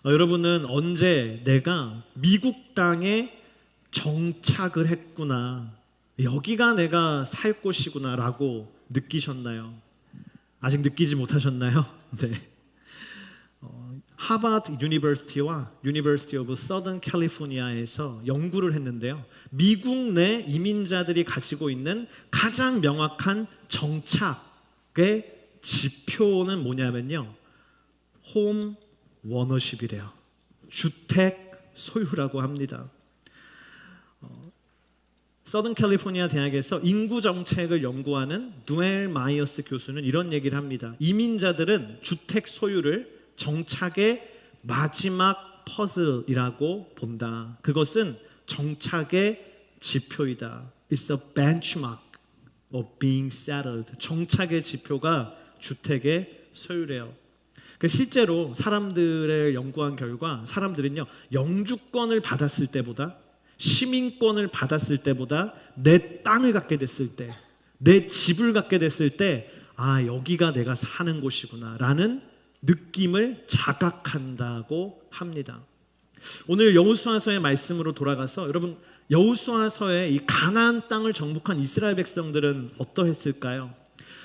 여러분은 언제 내가 미국 땅에 정착을 했구나, 여기가 내가 살 곳이구나 라고 느끼셨나요? 아직 느끼지 못하셨나요? 네. 하버드 유니버시티와 유니버시티 오브 서던 캘리포니아에서 연구를 했는데요, 미국 내 이민자들이 가지고 있는 가장 명확한 정착의 지표는 뭐냐면요, 홈 워너십이래요. 주택 소유라고 합니다. 서던 캘리포니아 대학에서 인구 정책을 연구하는 누엘 마이어스 교수는 이런 얘기를 합니다. 이민자들은 주택 소유를 정착의 마지막 퍼즐이라고 본다. 그것은 정착의 지표이다. It's a benchmark of being settled. 정착의 지표가 주택의 소유래요. 실제로 사람들을 연구한 결과 사람들은요, 영주권을 받았을 때보다, 시민권을 받았을 때보다 내 땅을 갖게 됐을 때, 내 집을 갖게 됐을 때, 아, 여기가 내가 사는 곳이구나 라는 느낌을 자각한다고 합니다. 오늘 여호수아서의 말씀으로 돌아가서, 여러분, 여호수아서의 이 가나안 땅을 정복한 이스라엘 백성들은 어떠했을까요?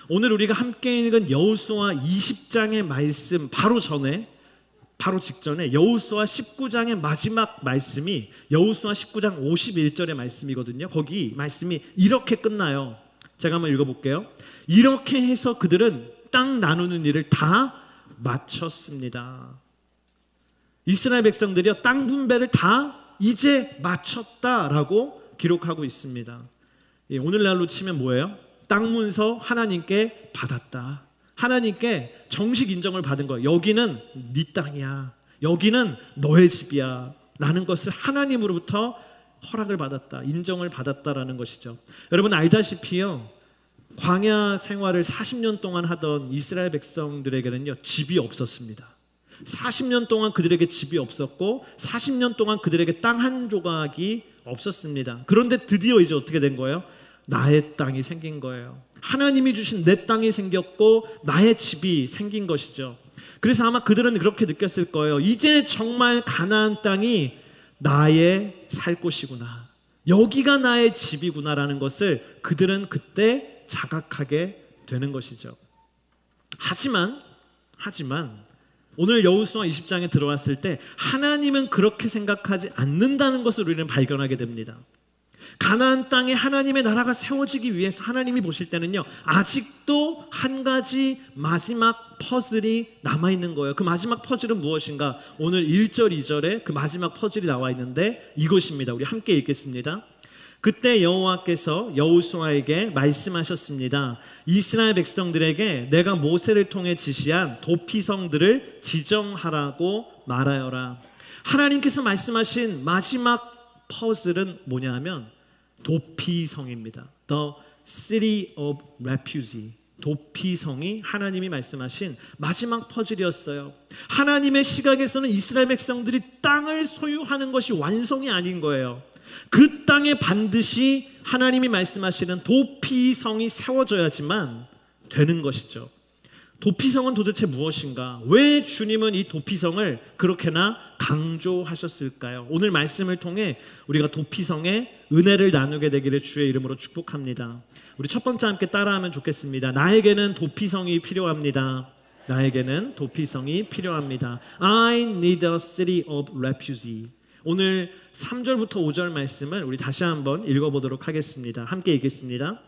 오늘 우리가 함께 읽은 여호수아 20장의 말씀 바로 직전에 여호수아 19장의 마지막 말씀이 여호수아 19장 51절의 말씀이거든요. 거기 말씀이 이렇게 끝나요. 제가 한번 읽어볼게요. 이렇게 해서 그들은 땅 나누는 일을 다 마쳤습니다. 이스라엘 백성들이요, 땅 분배를 다 이제 마쳤다라고 기록하고 있습니다. 오늘날로 치면 뭐예요? 땅 문서 하나님께 받았다. 하나님께 정식 인정을 받은 거예요. 여기는 네 땅이야, 여기는 너의 집이야 라는 것을 하나님으로부터 허락을 받았다, 인정을 받았다라는 것이죠. 여러분 알다시피요, 광야 생활을 40년 동안 하던 이스라엘 백성들에게는요, 집이 없었습니다. 40년 동안 그들에게 집이 없었고 40년 동안 그들에게 땅 한 조각이 없었습니다. 그런데 드디어 이제 어떻게 된 거예요? 나의 땅이 생긴 거예요. 하나님이 주신 내 땅이 생겼고 나의 집이 생긴 것이죠. 그래서 아마 그들은 그렇게 느꼈을 거예요. 이제 정말 가나안 땅이 나의 살 곳이구나, 여기가 나의 집이구나라는 것을 그들은 그때 자각하게 되는 것이죠. 하지만 오늘 여호수아 20장에 들어왔을 때 하나님은 그렇게 생각하지 않는다는 것을 우리는 발견하게 됩니다. 가나안 땅에 하나님의 나라가 세워지기 위해서 하나님이 보실 때는요, 아직도 한 가지 마지막 퍼즐이 남아있는 거예요. 그 마지막 퍼즐은 무엇인가? 오늘 1절 2절에 그 마지막 퍼즐이 나와 있는데 이것입니다. 우리 함께 읽겠습니다. 그때 여호와께서 여호수아에게 말씀하셨습니다. 이스라엘 백성들에게 내가 모세를 통해 지시한 도피성들을 지정하라고 말하여라. 하나님께서 말씀하신 마지막 퍼즐은 뭐냐 하면 도피성입니다. The City of Refuge. 도피성이 하나님이 말씀하신 마지막 퍼즐이었어요. 하나님의 시각에서는 이스라엘 백성들이 땅을 소유하는 것이 완성이 아닌 거예요. 그 땅에 반드시 하나님이 말씀하시는 도피성이 세워져야지만 되는 것이죠. 도피성은 도대체 무엇인가? 왜 주님은 이 도피성을 그렇게나 강조하셨을까요? 오늘 말씀을 통해 우리가 도피성의 은혜를 나누게 되기를 주의 이름으로 축복합니다. 우리 첫 번째 함께 따라하면 좋겠습니다. 나에게는 도피성이 필요합니다. 나에게는 도피성이 필요합니다. I need a city of refuge. 오늘 3절부터 5절 말씀을 우리 다시 한번 읽어보도록 하겠습니다. 함께 읽겠습니다.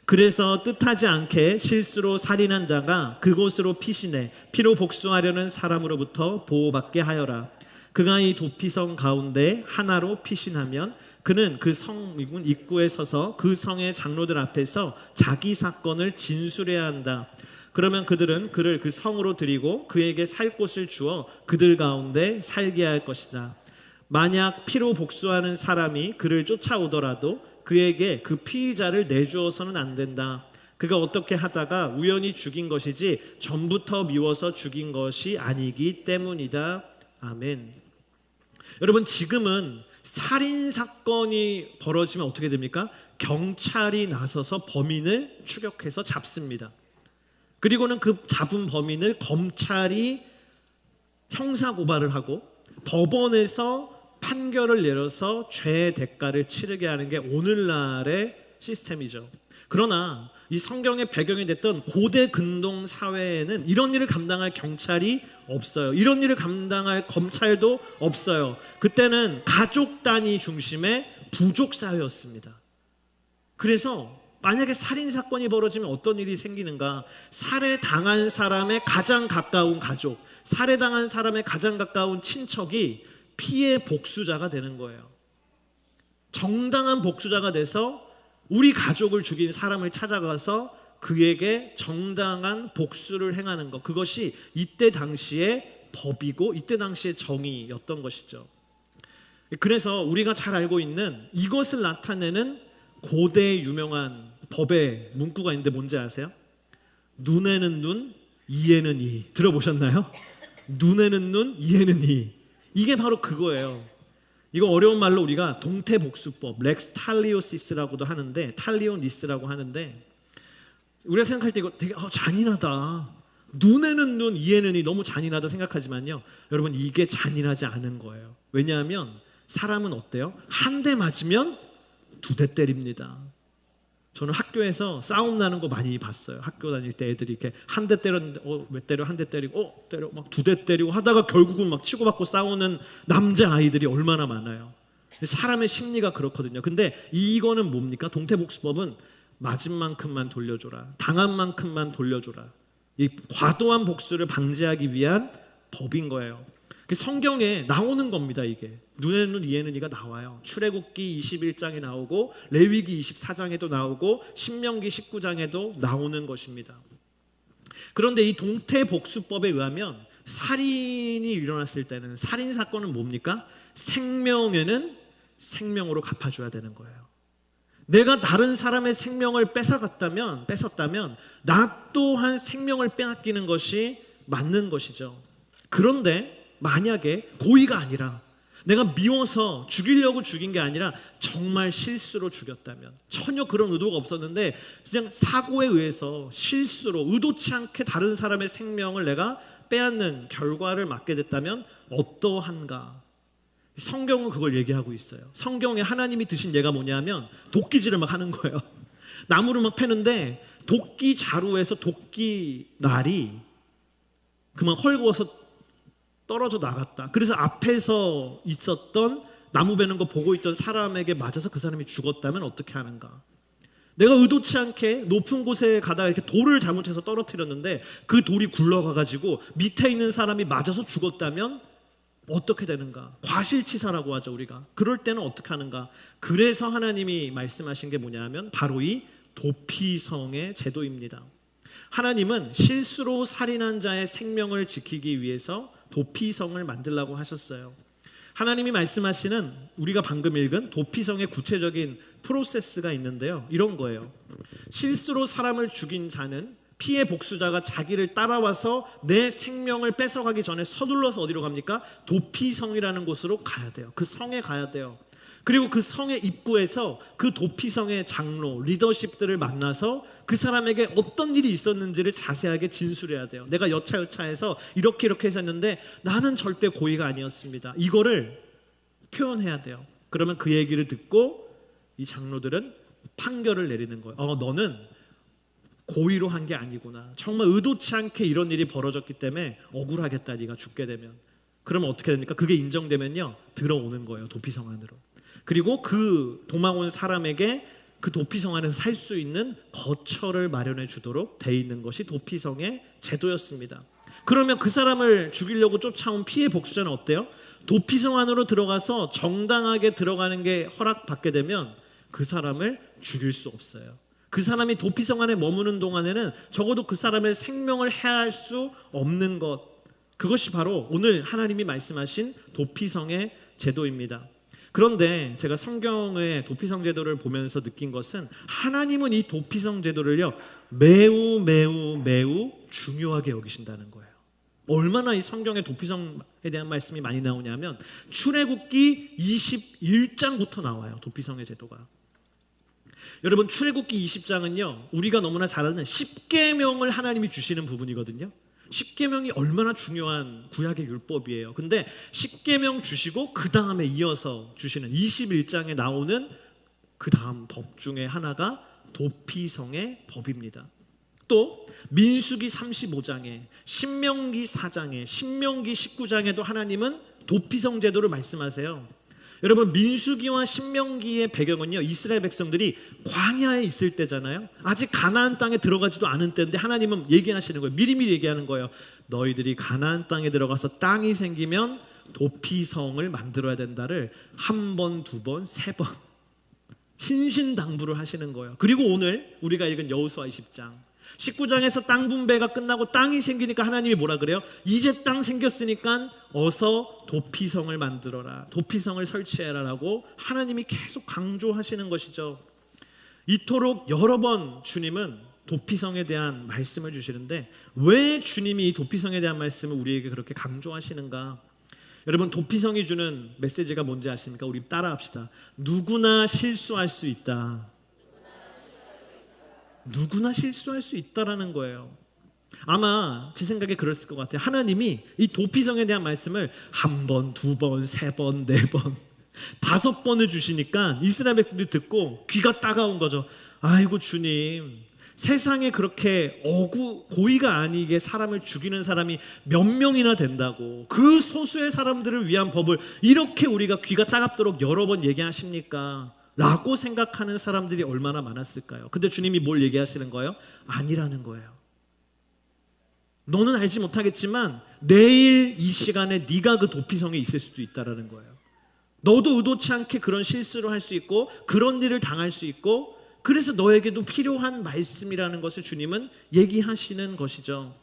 그래서 뜻하지 않게 실수로 살인한 자가 그곳으로 피신해 피로 복수하려는 사람으로부터 보호받게 하여라. 그가 이 도피성 가운데 하나로 피신하면 그는 그 성문 입구에 서서 그 성의 장로들 앞에서 자기 사건을 진술해야 한다. 그러면 그들은 그를 그 성으로 들이고 그에게 살 곳을 주어 그들 가운데 살게 할 것이다. 만약 피로 복수하는 사람이 그를 쫓아오더라도 그에게 그 피의자를 내주어서는 안 된다. 그가 어떻게 하다가 우연히 죽인 것이지 전부터 미워서 죽인 것이 아니기 때문이다. 아멘. 여러분, 지금은 살인사건이 벌어지면 어떻게 됩니까? 경찰이 나서서 범인을 추격해서 잡습니다. 그리고는 그 잡은 범인을 검찰이 형사고발을 하고 법원에서 판결을 내려서 죄의 대가를 치르게 하는 게 오늘날의 시스템이죠. 그러나 이 성경의 배경이 됐던 고대 근동 사회에는 이런 일을 감당할 경찰이 없어요. 이런 일을 감당할 검찰도 없어요. 그때는 가족 단위 중심의 부족 사회였습니다. 그래서 만약에 살인 사건이 벌어지면 어떤 일이 생기는가? 살해당한 사람의 가장 가까운 가족, 살해당한 사람의 가장 가까운 친척이 피해 복수자가 되는 거예요. 정당한 복수자가 돼서 우리 가족을 죽인 사람을 찾아가서 그에게 정당한 복수를 행하는 것, 그것이 이때 당시의 법이고 이때 당시의 정의였던 것이죠. 그래서 우리가 잘 알고 있는 이것을 나타내는 고대 유명한 법의 문구가 있는데 뭔지 아세요? 눈에는 눈, 이에는 이. 들어보셨나요? 눈에는 눈, 이에는 이. 이게 바로 그거예요. 이거 어려운 말로 우리가 동태복수법, 렉스 탈리오시스라고도 하는데, 탈리오니스라고 하는데, 우리가 생각할 때 이거 되게 잔인하다. 눈에는 눈, 이에는 이. 너무 잔인하다 생각하지만요, 여러분 이게 잔인하지 않은 거예요. 왜냐하면 사람은 어때요? 한 대 맞으면 2대 때립니다. 저는 학교에서 싸움 나는 거 많이 봤어요. 학교 다닐 때 애들이 이렇게 한 대 때렸는데 왜 때려? 한 대 때리고 때려 막 2대 때리고 하다가 결국은 막 치고받고 싸우는 남자 아이들이 얼마나 많아요. 사람의 심리가 그렇거든요. 근데 이거는 뭡니까? 동태복수법은 맞은 만큼만 돌려줘라. 당한 만큼만 돌려줘라. 이 과도한 복수를 방지하기 위한 법인 거예요. 성경에 나오는 겁니다. 이게 눈에는 눈, 이에는 이가 나와요. 출애굽기 21장에 나오고 레위기 24장에도 나오고 신명기 19장에도 나오는 것입니다. 그런데 이 동태복수법에 의하면 살인이 일어났을 때는, 살인 사건은 뭡니까? 생명에는 생명으로 갚아줘야 되는 거예요. 내가 다른 사람의 생명을 뺏었다면 나 또한 생명을 빼앗기는 것이 맞는 것이죠. 그런데 만약에 고의가 아니라, 내가 미워서 죽이려고 죽인 게 아니라 정말 실수로 죽였다면, 전혀 그런 의도가 없었는데 그냥 사고에 의해서 실수로 의도치 않게 다른 사람의 생명을 내가 빼앗는 결과를 맞게 됐다면 어떠한가? 성경은 그걸 얘기하고 있어요. 성경에 하나님이 드신 예가 뭐냐면 도끼질을 막 하는 거예요. 나무를 막 패는데 도끼 자루에서 도끼 날이 그만 헐거워서 떨어져 나갔다. 그래서 앞에서 있었던 나무 베는 거 보고 있던 사람에게 맞아서 그 사람이 죽었다면 어떻게 하는가? 내가 의도치 않게 높은 곳에 가다가 이렇게 돌을 잘못해서 떨어뜨렸는데 그 돌이 굴러가가지고 밑에 있는 사람이 맞아서 죽었다면 어떻게 되는가? 과실치사라고 하죠, 우리가. 그럴 때는 어떻게 하는가? 그래서 하나님이 말씀하신 게 뭐냐면 바로 이 도피성의 제도입니다. 하나님은 실수로 살인한 자의 생명을 지키기 위해서 도피성을 만들라고 하셨어요. 하나님이 말씀하시는, 우리가 방금 읽은 도피성의 구체적인 프로세스가 있는데요, 이런 거예요. 실수로 사람을 죽인 자는 피해 복수자가 자기를 따라와서 내 생명을 뺏어가기 전에 서둘러서 어디로 갑니까? 도피성이라는 곳으로 가야 돼요. 그 성에 가야 돼요. 그리고 그 성의 입구에서 그 도피성의 장로, 리더십들을 만나서 그 사람에게 어떤 일이 있었는지를 자세하게 진술해야 돼요. 내가 여차여차해서 이렇게 했었는데 나는 절대 고의가 아니었습니다. 이거를 표현해야 돼요. 그러면 그 얘기를 듣고 이 장로들은 판결을 내리는 거예요. 너는 고의로 한 게 아니구나. 정말 의도치 않게 이런 일이 벌어졌기 때문에 억울하겠다. 네가 죽게 되면. 그러면 어떻게 됩니까? 그게 인정되면요, 들어오는 거예요, 도피성 안으로. 그리고 그 도망온 사람에게 그 도피성 안에서 살 수 있는 거처를 마련해 주도록 돼 있는 것이 도피성의 제도였습니다. 그러면 그 사람을 죽이려고 쫓아온 피해 복수자는 어때요? 도피성 안으로 들어가서 정당하게 들어가는 게 허락받게 되면 그 사람을 죽일 수 없어요. 그 사람이 도피성 안에 머무는 동안에는 적어도 그 사람의 생명을 해할 수 없는 것, 그것이 바로 오늘 하나님이 말씀하신 도피성의 제도입니다. 그런데 제가 성경의 도피성 제도를 보면서 느낀 것은 하나님은 이 도피성 제도를요 매우 중요하게 여기신다는 거예요. 얼마나 이 성경에 도피성에 대한 말씀이 많이 나오냐면 출애굽기 21장부터 나와요. 도피성의 제도가. 여러분, 출애굽기 20장은요 우리가 너무나 잘 아는 10계명을 하나님이 주시는 부분이거든요. 십계명이 얼마나 중요한 구약의 율법이에요. 근데 십계명 주시고 그 다음에 이어서 주시는 21장에 나오는 그 다음 법 중에 하나가 도피성의 법입니다. 또 민수기 35장에, 신명기 4장에, 신명기 19장에도 하나님은 도피성 제도를 말씀하세요. 여러분, 민수기와 신명기의 배경은요, 이스라엘 백성들이 광야에 있을 때잖아요. 아직 가나안 땅에 들어가지도 않은 때인데 하나님은 얘기하시는 거예요. 미리미리 얘기하는 거예요. 너희들이 가나안 땅에 들어가서 땅이 생기면 도피성을 만들어야 된다를 한 번, 두 번, 세 번 신신당부를 하시는 거예요. 그리고 오늘 우리가 읽은 여호수아 20장 19장에서 땅 분배가 끝나고 땅이 생기니까 하나님이 뭐라 그래요? 이제 땅 생겼으니까 어서 도피성을 만들어라, 도피성을 설치해라 라고 하나님이 계속 강조하시는 것이죠. 이토록 여러 번 주님은 도피성에 대한 말씀을 주시는데 왜 주님이 이 도피성에 대한 말씀을 우리에게 그렇게 강조하시는가? 여러분, 도피성이 주는 메시지가 뭔지 아십니까? 우리 따라합시다. 누구나 실수할 수 있다. 누구나 실수할 수 있다라는 거예요. 아마 제 생각에 그랬을 것 같아요. 하나님이 이 도피성에 대한 말씀을 한 번, 두 번, 세 번, 네 번, 다섯 번을 주시니까 이스라엘 백성들이 듣고 귀가 따가운 거죠. 아이고 주님, 세상에 그렇게 고의가 아니게 사람을 죽이는 사람이 몇 명이나 된다고, 그 소수의 사람들을 위한 법을 이렇게 우리가 귀가 따갑도록 여러 번 얘기하십니까? 라고 생각하는 사람들이 얼마나 많았을까요? 근데 주님이 뭘 얘기하시는 거예요? 아니라는 거예요. 너는 알지 못하겠지만 내일 이 시간에 네가 그 도피성에 있을 수도 있다라는 거예요. 너도 의도치 않게 그런 실수를 할 수 있고 그런 일을 당할 수 있고, 그래서 너에게도 필요한 말씀이라는 것을 주님은 얘기하시는 것이죠.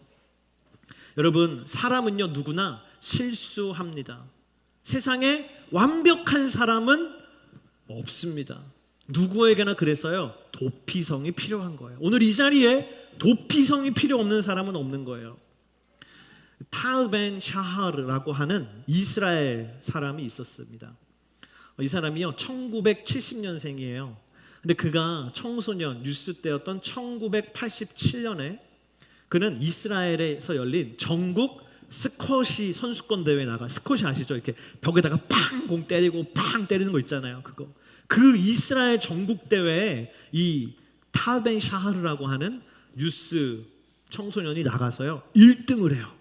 여러분, 사람은요 누구나 실수합니다. 세상에 완벽한 사람은 없습니다. 누구에게나 그래서요 도피성이 필요한 거예요. 오늘 이 자리에 도피성이 필요 없는 사람은 없는 거예요. 탈 벤 샤하르라고 하는 이스라엘 사람이 있었습니다. 이 사람이요 1970년생이에요. 근데 그가 청소년 유스 때였던 1987년에 그는 이스라엘에서 열린 전국 스쿼시 선수권 대회에 나가. 스쿼시 아시죠? 이렇게 벽에다가 팡 공 때리고 팡 때리는 거 있잖아요. 그거. 그 이스라엘 전국 대회에 이 탈벤 샤하르라고 하는 유스 청소년이 나가서요 1등을 해요.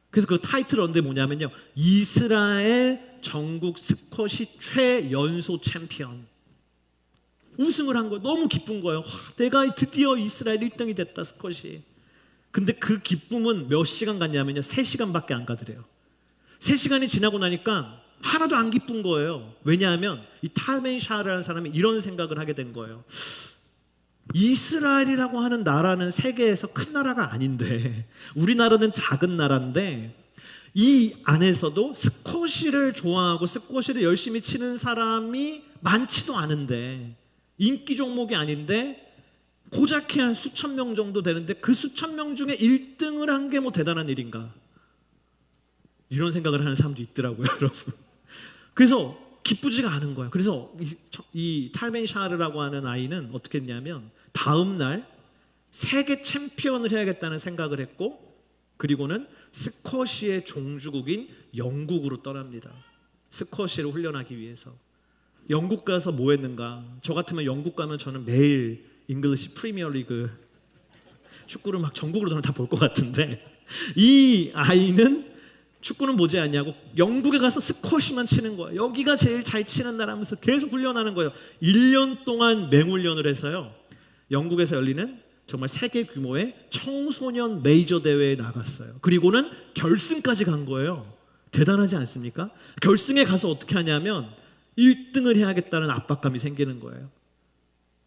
그래서 그 타이틀 언데 뭐냐면요, 이스라엘 전국 스쿼시 최연소 챔피언. 우승을 한 거예요. 너무 기쁜 거예요. 와, 내가 드디어 이스라엘 1등이 됐다, 스쿼시. 근데 그 기쁨은 몇 시간 갔냐면요 3시간밖에 안 가더래요. 3시간이 지나고 나니까 하나도 안 기쁜 거예요. 왜냐하면 이 탈벤 샤하르라는 사람이 이런 생각을 하게 된 거예요. 이스라엘이라고 하는 나라는 세계에서 큰 나라가 아닌데, 우리나라는 작은 나라인데 이 안에서도 스쿼시를 좋아하고 스쿼시를 열심히 치는 사람이 많지도 않은데, 인기 종목이 아닌데 고작 한 수천 명 정도 되는데 그 수천 명 중에 1등을 한 게 뭐 대단한 일인가, 이런 생각을 하는 사람도 있더라고요. 여러분, 그래서 기쁘지가 않은 거예요. 그래서 이 탈벤 샤르라고 하는 아이는 어떻게 했냐면 다음 날 세계 챔피언을 해야겠다는 생각을 했고, 그리고는 스쿼시의 종주국인 영국으로 떠납니다. 스쿼시를 훈련하기 위해서. 영국 가서 뭐 했는가? 저 같으면 영국 가면 저는 매일 잉글리시 프리미어 리그 축구를 막 전국으로 다 볼 것 같은데, 이 아이는 축구는 보지 않냐고 영국에 가서 스쿼시만 치는 거예요. 여기가 제일 잘 치는 나라면서 계속 훈련하는 거예요. 1년 동안 맹훈련을 해서요 영국에서 열리는 정말 세계 규모의 청소년 메이저 대회에 나갔어요. 그리고는 결승까지 간 거예요. 대단하지 않습니까? 결승에 가서 어떻게 하냐면 1등을 해야겠다는 압박감이 생기는 거예요.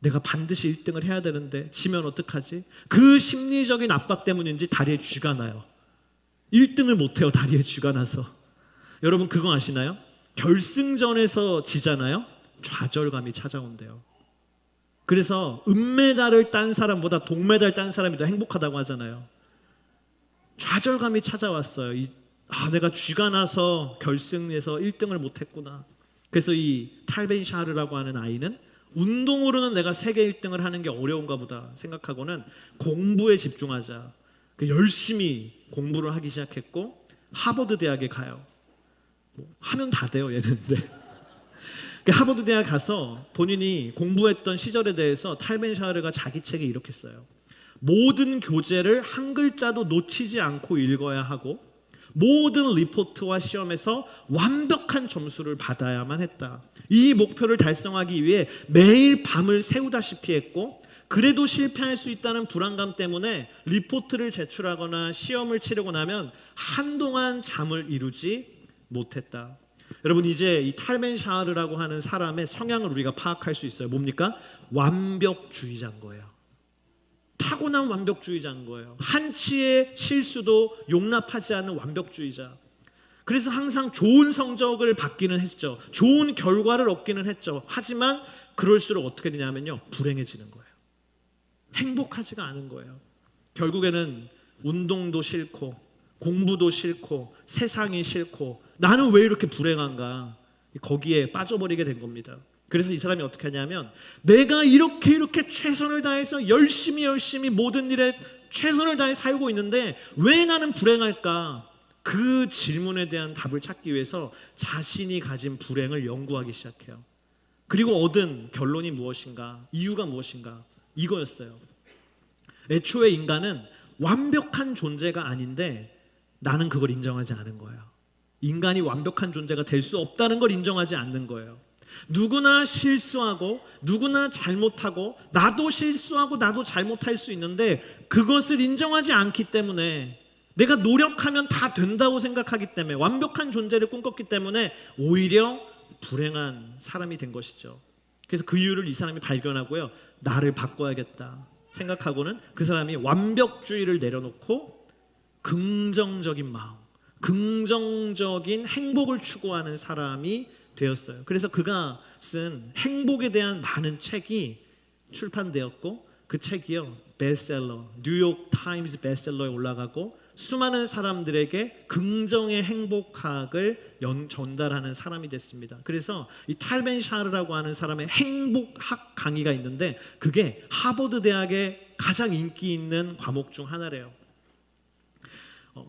내가 반드시 1등을 해야 되는데 지면 어떡하지? 그 심리적인 압박 때문인지 다리에 쥐가 나요. 1등을 못해요. 다리에 쥐가 나서. 여러분 그거 아시나요? 결승전에서 지잖아요. 좌절감이 찾아온대요. 그래서 은메달을 딴 사람보다 동메달 딴 사람이 더 행복하다고 하잖아요. 좌절감이 찾아왔어요. 내가 쥐가 나서 결승에서 1등을 못했구나. 그래서 이 탈벤 샤르라고 하는 아이는 운동으로는 내가 세계 1등을 하는 게 어려운가 보다 생각하고는 공부에 집중하자. 열심히 공부를 하기 시작했고 하버드 대학에 가요. 하면 다 돼요 얘는. 하버드 대학 가서 본인이 공부했던 시절에 대해서 탈벤 샤르가 자기 책에 이렇게 써요. 모든 교재를 한 글자도 놓치지 않고 읽어야 하고 모든 리포트와 시험에서 완벽한 점수를 받아야만 했다. 이 목표를 달성하기 위해 매일 밤을 새우다시피 했고 그래도 실패할 수 있다는 불안감 때문에 리포트를 제출하거나 시험을 치르고 나면 한동안 잠을 이루지 못했다. 여러분 이제 이 탈벤 샤르라고 하는 사람의 성향을 우리가 파악할 수 있어요. 뭡니까? 완벽주의자인 거예요. 타고난 완벽주의자인 거예요. 한치의 실수도 용납하지 않는 완벽주의자. 그래서 항상 좋은 성적을 받기는 했죠. 좋은 결과를 얻기는 했죠. 하지만 그럴수록 어떻게 되냐면요, 불행해지는 거예요. 행복하지가 않은 거예요. 결국에는 운동도 싫고 공부도 싫고 세상이 싫고 나는 왜 이렇게 불행한가, 거기에 빠져버리게 된 겁니다. 그래서 이 사람이 어떻게 하냐면 내가 이렇게 최선을 다해서 열심히 모든 일에 최선을 다해 살고 있는데 왜 나는 불행할까? 그 질문에 대한 답을 찾기 위해서 자신이 가진 불행을 연구하기 시작해요. 그리고 얻은 결론이 무엇인가? 이유가 무엇인가? 이거였어요. 애초에 인간은 완벽한 존재가 아닌데 나는 그걸 인정하지 않은 거예요. 인간이 완벽한 존재가 될 수 없다는 걸 인정하지 않는 거예요. 누구나 실수하고 누구나 잘못하고 나도 실수하고 나도 잘못할 수 있는데 그것을 인정하지 않기 때문에 내가 노력하면 다 된다고 생각하기 때문에 완벽한 존재를 꿈꿨기 때문에 오히려 불행한 사람이 된 것이죠. 그래서 그 이유를 이 사람이 발견하고요, 나를 바꿔야겠다 생각하고는 그 사람이 완벽주의를 내려놓고 긍정적인 마음, 긍정적인 행복을 추구하는 사람이 되었어요. 그래서 그가 쓴 행복에 대한 많은 책이 출판되었고 그 책이요 베스트셀러, 뉴욕 타임스 베스트셀러에 올라가고 수많은 사람들에게 긍정의 행복학을 전달하는 사람이 됐습니다. 그래서 이 탈벤 샤르라고 하는 사람의 행복학 강의가 있는데 그게 하버드 대학의 가장 인기 있는 과목 중 하나래요.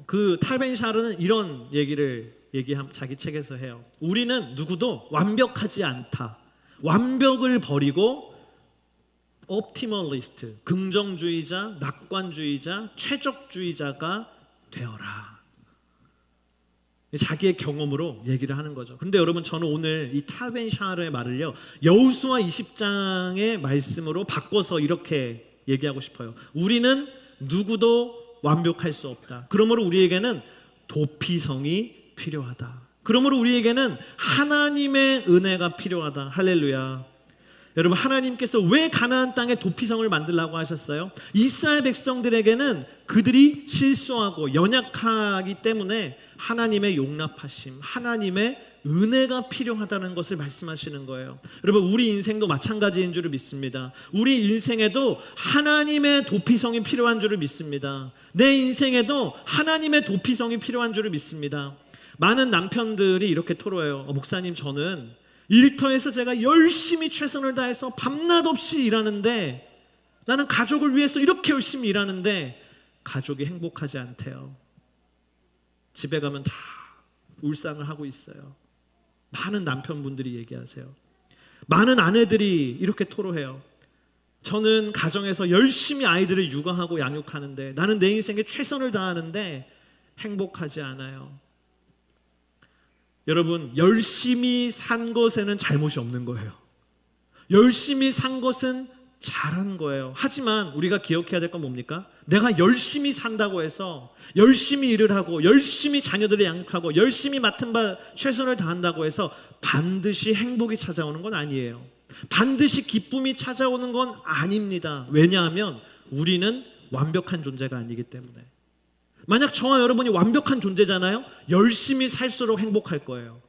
그 탈벤 샤르는 이런 얘기를 자기 책에서 해요. 우리는 누구도 완벽하지 않다. 완벽을 버리고 옵티멀리스트, 긍정주의자, 낙관주의자, 최적주의자가 되어라. 자기의 경험으로 얘기를 하는 거죠. 그런데 여러분, 저는 오늘 이 탈벤 샤르의 말을요, 여호수아 20장의 말씀으로 바꿔서 이렇게 얘기하고 싶어요. 우리는 누구도 완벽할 수 없다. 그러므로 우리에게는 도피성이 필요하다. 그러므로 우리에게는 하나님의 은혜가 필요하다. 할렐루야. 여러분, 하나님께서 왜 가나안 땅에 도피성을 만들라고 하셨어요? 이스라엘 백성들에게는 그들이 실수하고 연약하기 때문에 하나님의 용납하심, 하나님의 은혜가 필요하다는 것을 말씀하시는 거예요. 여러분, 우리 인생도 마찬가지인 줄을 믿습니다. 우리 인생에도 하나님의 도피성이 필요한 줄을 믿습니다. 내 인생에도 하나님의 도피성이 필요한 줄을 믿습니다. 많은 남편들이 이렇게 토로해요. 목사님, 저는 일터에서 제가 열심히 최선을 다해서 밤낮 없이 일하는데, 나는 가족을 위해서 이렇게 열심히 일하는데 가족이 행복하지 않대요. 집에 가면 다 울상을 하고 있어요. 많은 남편분들이 얘기하세요. 많은 아내들이 이렇게 토로해요. 저는 가정에서 열심히 아이들을 육아하고 양육하는데, 나는 내 인생에 최선을 다하는데 행복하지 않아요. 여러분, 열심히 산 것에는 잘못이 없는 거예요. 열심히 산 것은 잘한 거예요. 하지만 우리가 기억해야 될 건 뭡니까? 내가 열심히 산다고 해서, 열심히 일을 하고 열심히 자녀들을 양육하고 열심히 맡은 바 최선을 다한다고 해서 반드시 행복이 찾아오는 건 아니에요. 반드시 기쁨이 찾아오는 건 아닙니다. 왜냐하면 우리는 완벽한 존재가 아니기 때문에. 만약 저와 여러분이 완벽한 존재잖아요. 열심히 살수록 행복할 거예요.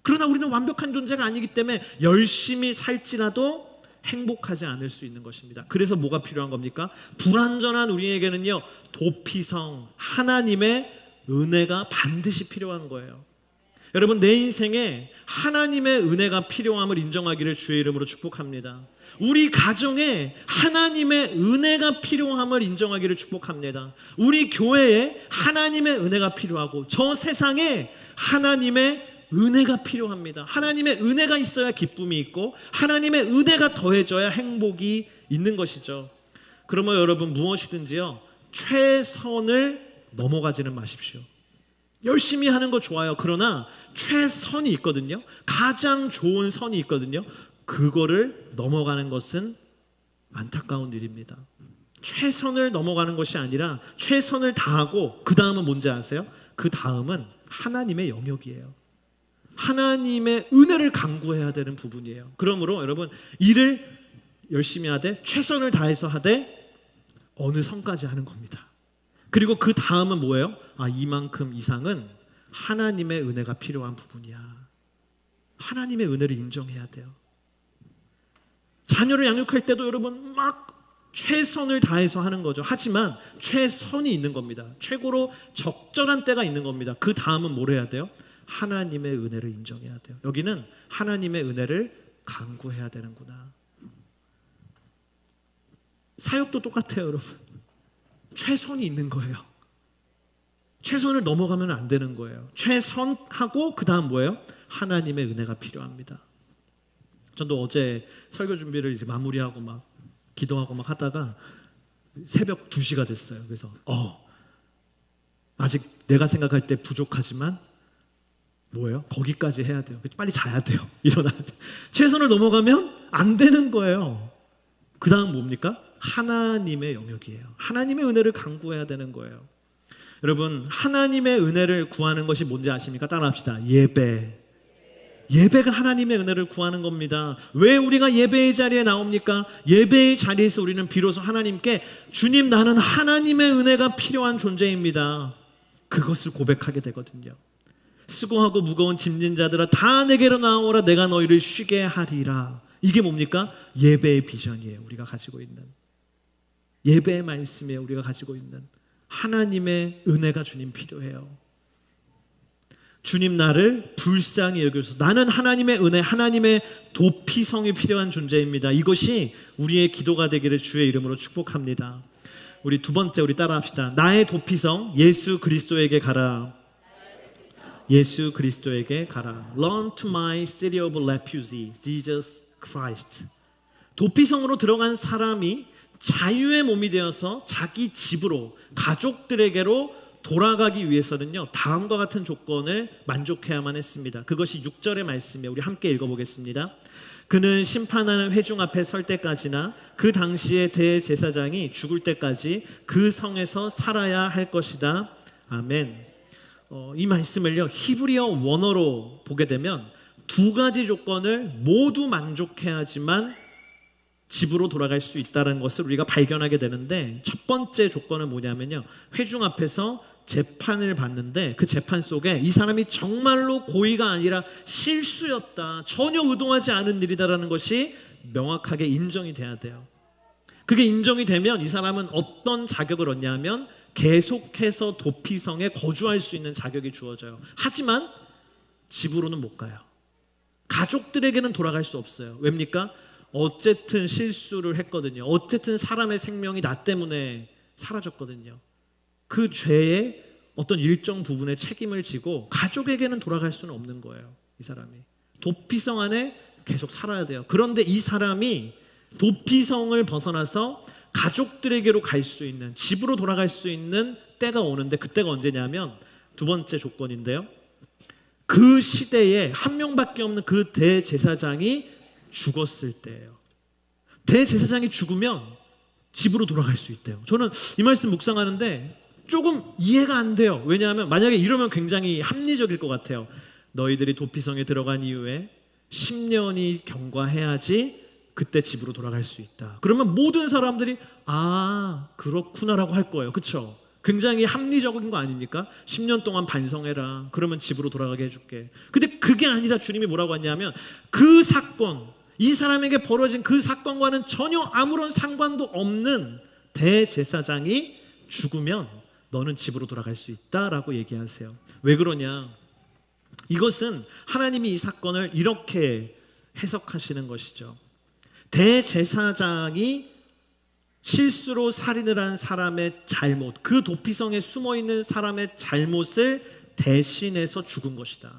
그러나 우리는 완벽한 존재가 아니기 때문에 열심히 살지라도 행복하지 않을 수 있는 것입니다. 그래서 뭐가 필요한 겁니까? 불완전한 우리에게는요, 도피성, 하나님의 은혜가 반드시 필요한 거예요. 여러분, 내 인생에 하나님의 은혜가 필요함을 인정하기를 주의 이름으로 축복합니다. 우리 가정에 하나님의 은혜가 필요함을 인정하기를 축복합니다. 우리 교회에 하나님의 은혜가 필요하고 저 세상에 하나님의 은혜가 필요합니다. 하나님의 은혜가 있어야 기쁨이 있고 하나님의 은혜가 더해져야 행복이 있는 것이죠. 그러면 여러분, 무엇이든지요, 최선을 넘어가지는 마십시오. 열심히 하는 거 좋아요. 그러나 최선이 있거든요. 가장 좋은 선이 있거든요. 그거를 넘어가는 것은 안타까운 일입니다. 최선을 넘어가는 것이 아니라 최선을 다하고 그 다음은 뭔지 아세요? 그 다음은 하나님의 영역이에요. 하나님의 은혜를 간구해야 되는 부분이에요. 그러므로 여러분, 일을 열심히 하되 최선을 다해서 하되 어느 선까지 하는 겁니다. 그리고 그 다음은 뭐예요? 이만큼 이상은 하나님의 은혜가 필요한 부분이야. 하나님의 은혜를 인정해야 돼요. 자녀를 양육할 때도 여러분 막 최선을 다해서 하는 거죠. 하지만 최선이 있는 겁니다. 최고로 적절한 때가 있는 겁니다. 그 다음은 뭘 해야 돼요? 하나님의 은혜를 인정해야 돼요. 여기는 하나님의 은혜를 간구해야 되는구나. 사역도 똑같아요, 여러분. 최선이 있는 거예요. 최선을 넘어가면 안 되는 거예요. 최선하고 그 다음 뭐예요? 하나님의 은혜가 필요합니다. 저도 어제 설교 준비를 이제 마무리하고 막 기도하고 막 하다가 새벽 2시가 됐어요. 그래서 아직 내가 생각할 때 부족하지만 뭐예요? 거기까지 해야 돼요. 빨리 자야 돼요. 일어나야 돼요. 최선을 넘어가면 안 되는 거예요. 그 다음 뭡니까? 하나님의 영역이에요. 하나님의 은혜를 간구해야 되는 거예요. 여러분, 하나님의 은혜를 구하는 것이 뭔지 아십니까? 따라합시다. 예배가 하나님의 은혜를 구하는 겁니다. 왜 우리가 예배의 자리에 나옵니까? 예배의 자리에서 우리는 비로소 하나님께 주님, 나는 하나님의 은혜가 필요한 존재입니다. 그것을 고백하게 되거든요. 수고하고 무거운 짐진 자들아 다 내게로 나오라, 내가 너희를 쉬게 하리라. 이게 뭡니까? 예배의 비전이에요. 우리가 가지고 있는 예배의 말씀이에요. 우리가 가지고 있는 하나님의 은혜가 주님 필요해요. 주님, 나를 불쌍히 여겨서 나는 하나님의 은혜, 하나님의 도피성이 필요한 존재입니다. 이것이 우리의 기도가 되기를 주의 이름으로 축복합니다. 우리 두 번째, 우리 따라합시다. 나의 도피성 예수 그리스도에게 가라. 예수 그리스도에게 가라. Run to my city of refuge, Jesus Christ. 도피성으로 들어간 사람이 자유의 몸이 되어서 자기 집으로, 가족들에게로 돌아가기 위해서는요, 다음과 같은 조건을 만족해야만 했습니다. 그것이 6절의 말씀이에요. 우리 함께 읽어보겠습니다. 그는 심판하는 회중 앞에 설 때까지나 그 당시의 대제사장이 죽을 때까지 그 성에서 살아야 할 것이다. 아멘. 이 말씀을요, 히브리어 원어로 보게 되면 두 가지 조건을 모두 만족해야지만 집으로 돌아갈 수 있다는 것을 우리가 발견하게 되는데, 첫 번째 조건은 뭐냐면요, 회중 앞에서 재판을 받는데 그 재판 속에 이 사람이 정말로 고의가 아니라 실수였다, 전혀 의도하지 않은 일이다라는 것이 명확하게 인정이 돼야 돼요. 그게 인정이 되면 이 사람은 어떤 자격을 얻냐면 계속해서 도피성에 거주할 수 있는 자격이 주어져요. 하지만 집으로는 못 가요. 가족들에게는 돌아갈 수 없어요. 왜입니까? 어쨌든 실수를 했거든요. 어쨌든 사람의 생명이 나 때문에 사라졌거든요. 그 죄의 어떤 일정 부분의 책임을 지고 가족에게는 돌아갈 수는 없는 거예요. 이 사람이 도피성 안에 계속 살아야 돼요. 그런데 이 사람이 도피성을 벗어나서 가족들에게로 갈 수 있는, 집으로 돌아갈 수 있는 때가 오는데, 그때가 언제냐면 두 번째 조건인데요, 그 시대에 한 명밖에 없는 그 대제사장이 죽었을 때예요. 대제사장이 죽으면 집으로 돌아갈 수 있대요. 저는 이 말씀 묵상하는데 조금 이해가 안 돼요. 왜냐하면 만약에 이러면 굉장히 합리적일 것 같아요. 너희들이 도피성에 들어간 이후에 10년이 경과해야지 그때 집으로 돌아갈 수 있다. 그러면 모든 사람들이 그렇구나라고 할 거예요. 그렇죠? 굉장히 합리적인 거 아닙니까? 10년 동안 반성해라. 그러면 집으로 돌아가게 해줄게. 근데 그게 아니라 주님이 뭐라고 하냐면, 그 사건, 이 사람에게 벌어진 그 사건과는 전혀 아무런 상관도 없는 대제사장이 죽으면 너는 집으로 돌아갈 수 있다라고 얘기하세요. 왜 그러냐? 이것은 하나님이 이 사건을 이렇게 해석하시는 것이죠. 대제사장이 실수로 살인을 한 사람의 잘못, 그 도피성에 숨어있는 사람의 잘못을 대신해서 죽은 것이다.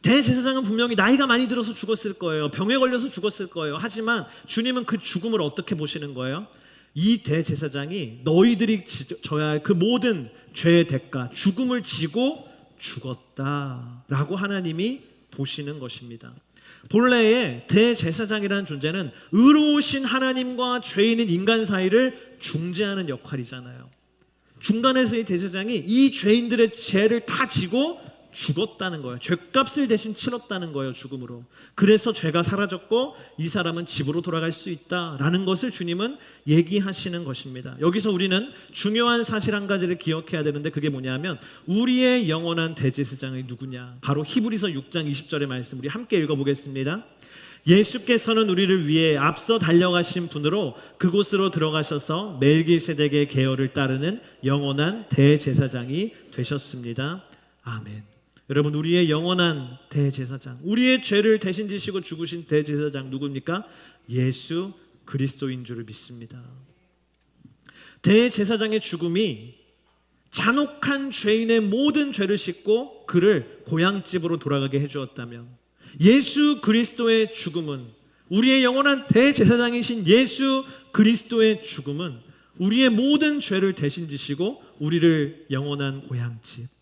대제사장은 분명히 나이가 많이 들어서 죽었을 거예요. 병에 걸려서 죽었을 거예요. 하지만 주님은 그 죽음을 어떻게 보시는 거예요? 이 대제사장이 너희들이 져야 할 그 모든 죄의 대가, 죽음을 지고 죽었다라고 하나님이 보시는 것입니다. 본래의 대제사장이라는 존재는 의로우신 하나님과 죄인인 인간 사이를 중재하는 역할이잖아요. 중간에서 이 대제사장이 이 죄인들의 죄를 다 지고 죽었다는 거예요. 죄값을 대신 치렀다는 거예요, 죽음으로. 그래서 죄가 사라졌고 이 사람은 집으로 돌아갈 수 있다라는 것을 주님은 얘기하시는 것입니다. 여기서 우리는 중요한 사실 한 가지를 기억해야 되는데, 그게 뭐냐면 우리의 영원한 대제사장이 누구냐? 바로 히브리서 6장 20절의 말씀 우리 함께 읽어보겠습니다. 예수께서는 우리를 위해 앞서 달려가신 분으로 그곳으로 들어가셔서 멜기세덱의 계열을 따르는 영원한 대제사장이 되셨습니다. 아멘. 여러분, 우리의 영원한 대제사장, 우리의 죄를 대신 지시고 죽으신 대제사장 누굽니까? 예수 그리스도인 줄을 믿습니다. 대제사장의 죽음이 잔혹한 죄인의 모든 죄를 씻고 그를 고향집으로 돌아가게 해주었다면, 예수 그리스도의 죽음은, 우리의 영원한 대제사장이신 예수 그리스도의 죽음은 우리의 모든 죄를 대신 지시고 우리를 영원한 고향집,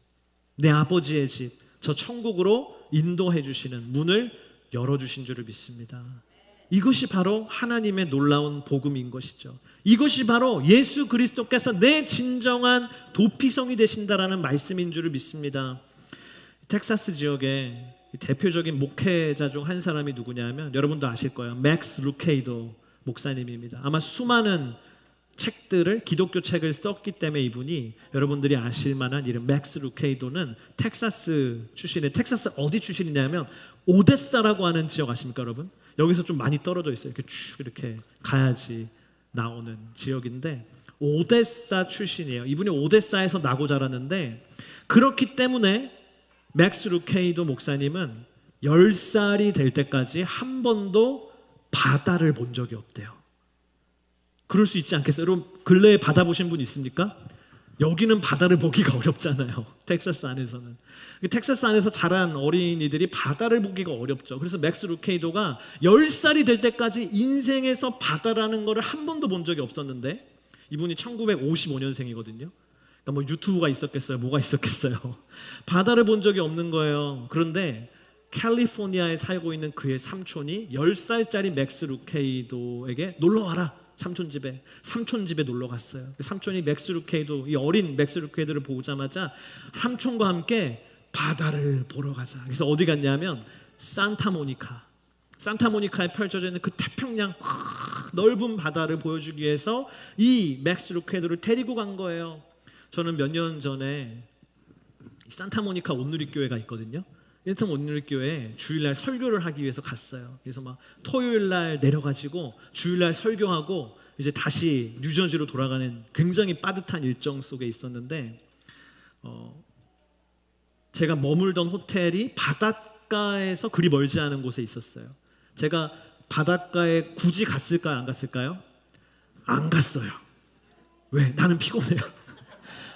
내 아버지의 집, 저 천국으로 인도해 주시는 문을 열어주신 줄을 믿습니다. 이것이 바로 하나님의 놀라운 복음인 것이죠. 이것이 바로 예수 그리스도께서 내 진정한 도피성이 되신다라는 말씀인 줄을 믿습니다. 텍사스 지역의 대표적인 목회자 중 한 사람이 누구냐면 여러분도 아실 거예요. 맥스 루케이도 목사님입니다. 아마 수많은 책들을, 기독교 책을 썼기 때문에 이분이 여러분들이 아실 만한 이름, 맥스 루케이도는 텍사스 출신의, 텍사스 어디 출신이냐면 오데사라고 하는 지역 아십니까 여러분? 여기서 좀 많이 떨어져 있어요. 이렇게 쭉 이렇게 가야지 나오는 지역인데 오데사 출신이에요. 이분이 오데사에서 나고 자랐는데, 그렇기 때문에 맥스 루케이도 목사님은 10살이 될 때까지 한 번도 바다를 본 적이 없대요. 그럴 수 있지 않겠어요? 여러분, 근래에 바다 보신 분 있습니까? 여기는 바다를 보기가 어렵잖아요. 텍사스 안에서는. 텍사스 안에서 자란 어린이들이 바다를 보기가 어렵죠. 그래서 맥스 루케이도가 10살이 될 때까지 인생에서 바다라는 거를 한 번도 본 적이 없었는데, 이분이 1955년생이거든요. 그러니까 뭐 유튜브가 있었겠어요? 뭐가 있었겠어요? 바다를 본 적이 없는 거예요. 그런데 캘리포니아에 살고 있는 그의 삼촌이 10살짜리 맥스 루케이도에게 놀러와라, 삼촌 집에 놀러 갔어요. 삼촌이 맥스 루케이도, 이 어린 맥스 루케이도를 보자마자 삼촌과 함께 바다를 보러 가자. 그래서 어디 갔냐면 산타모니카에 펼쳐져 있는 그 태평양 넓은 바다를 보여주기 위해서 이 맥스 루케이도를 데리고 간 거예요. 저는 몇 년 전에 산타모니카 온누리교회가 있거든요. 인턴 온누리교회에 주일날 설교를 하기 위해서 갔어요. 그래서 막 토요일날 내려가지고 주일날 설교하고 이제 다시 뉴저지로 돌아가는 굉장히 빠듯한 일정 속에 있었는데, 제가 머물던 호텔이 바닷가에서 그리 멀지 않은 곳에 있었어요. 제가 바닷가에 굳이 갔을까요? 안 갔을까요? 안 갔어요. 왜? 나는 피곤해요.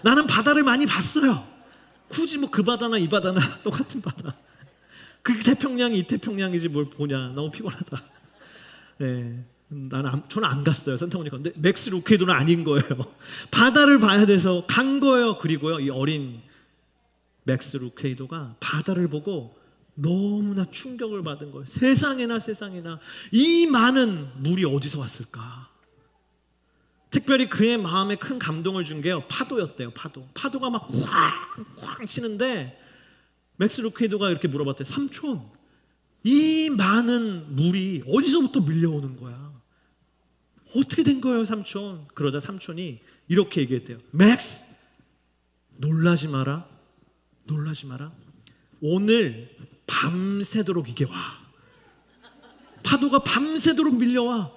나는 바다를 많이 봤어요. 굳이 뭐 그 바다나 이 바다나 똑같은 바다. 그 태평양이 이 태평양이지 뭘 보냐. 너무 피곤하다. 네, 저는 안 갔어요. 산타모니카. 근데 맥스 루케이도는 아닌 거예요. 바다를 봐야 돼서 간 거예요. 그리고요, 이 어린 맥스 루케이도가 바다를 보고 너무나 충격을 받은 거예요. 세상에나 이 많은 물이 어디서 왔을까? 특별히 그의 마음에 큰 감동을 준 게요, 파도였대요. 파도가 막 쾅쾅 치는데 맥스 루케이도가 이렇게 물어봤대요. 삼촌, 이 많은 물이 어디서부터 밀려오는 거야? 어떻게 된 거예요, 삼촌? 그러자 삼촌이 이렇게 얘기했대요. 맥스, 놀라지 마라. 오늘 밤새도록 이게 와. 파도가 밤새도록 밀려와.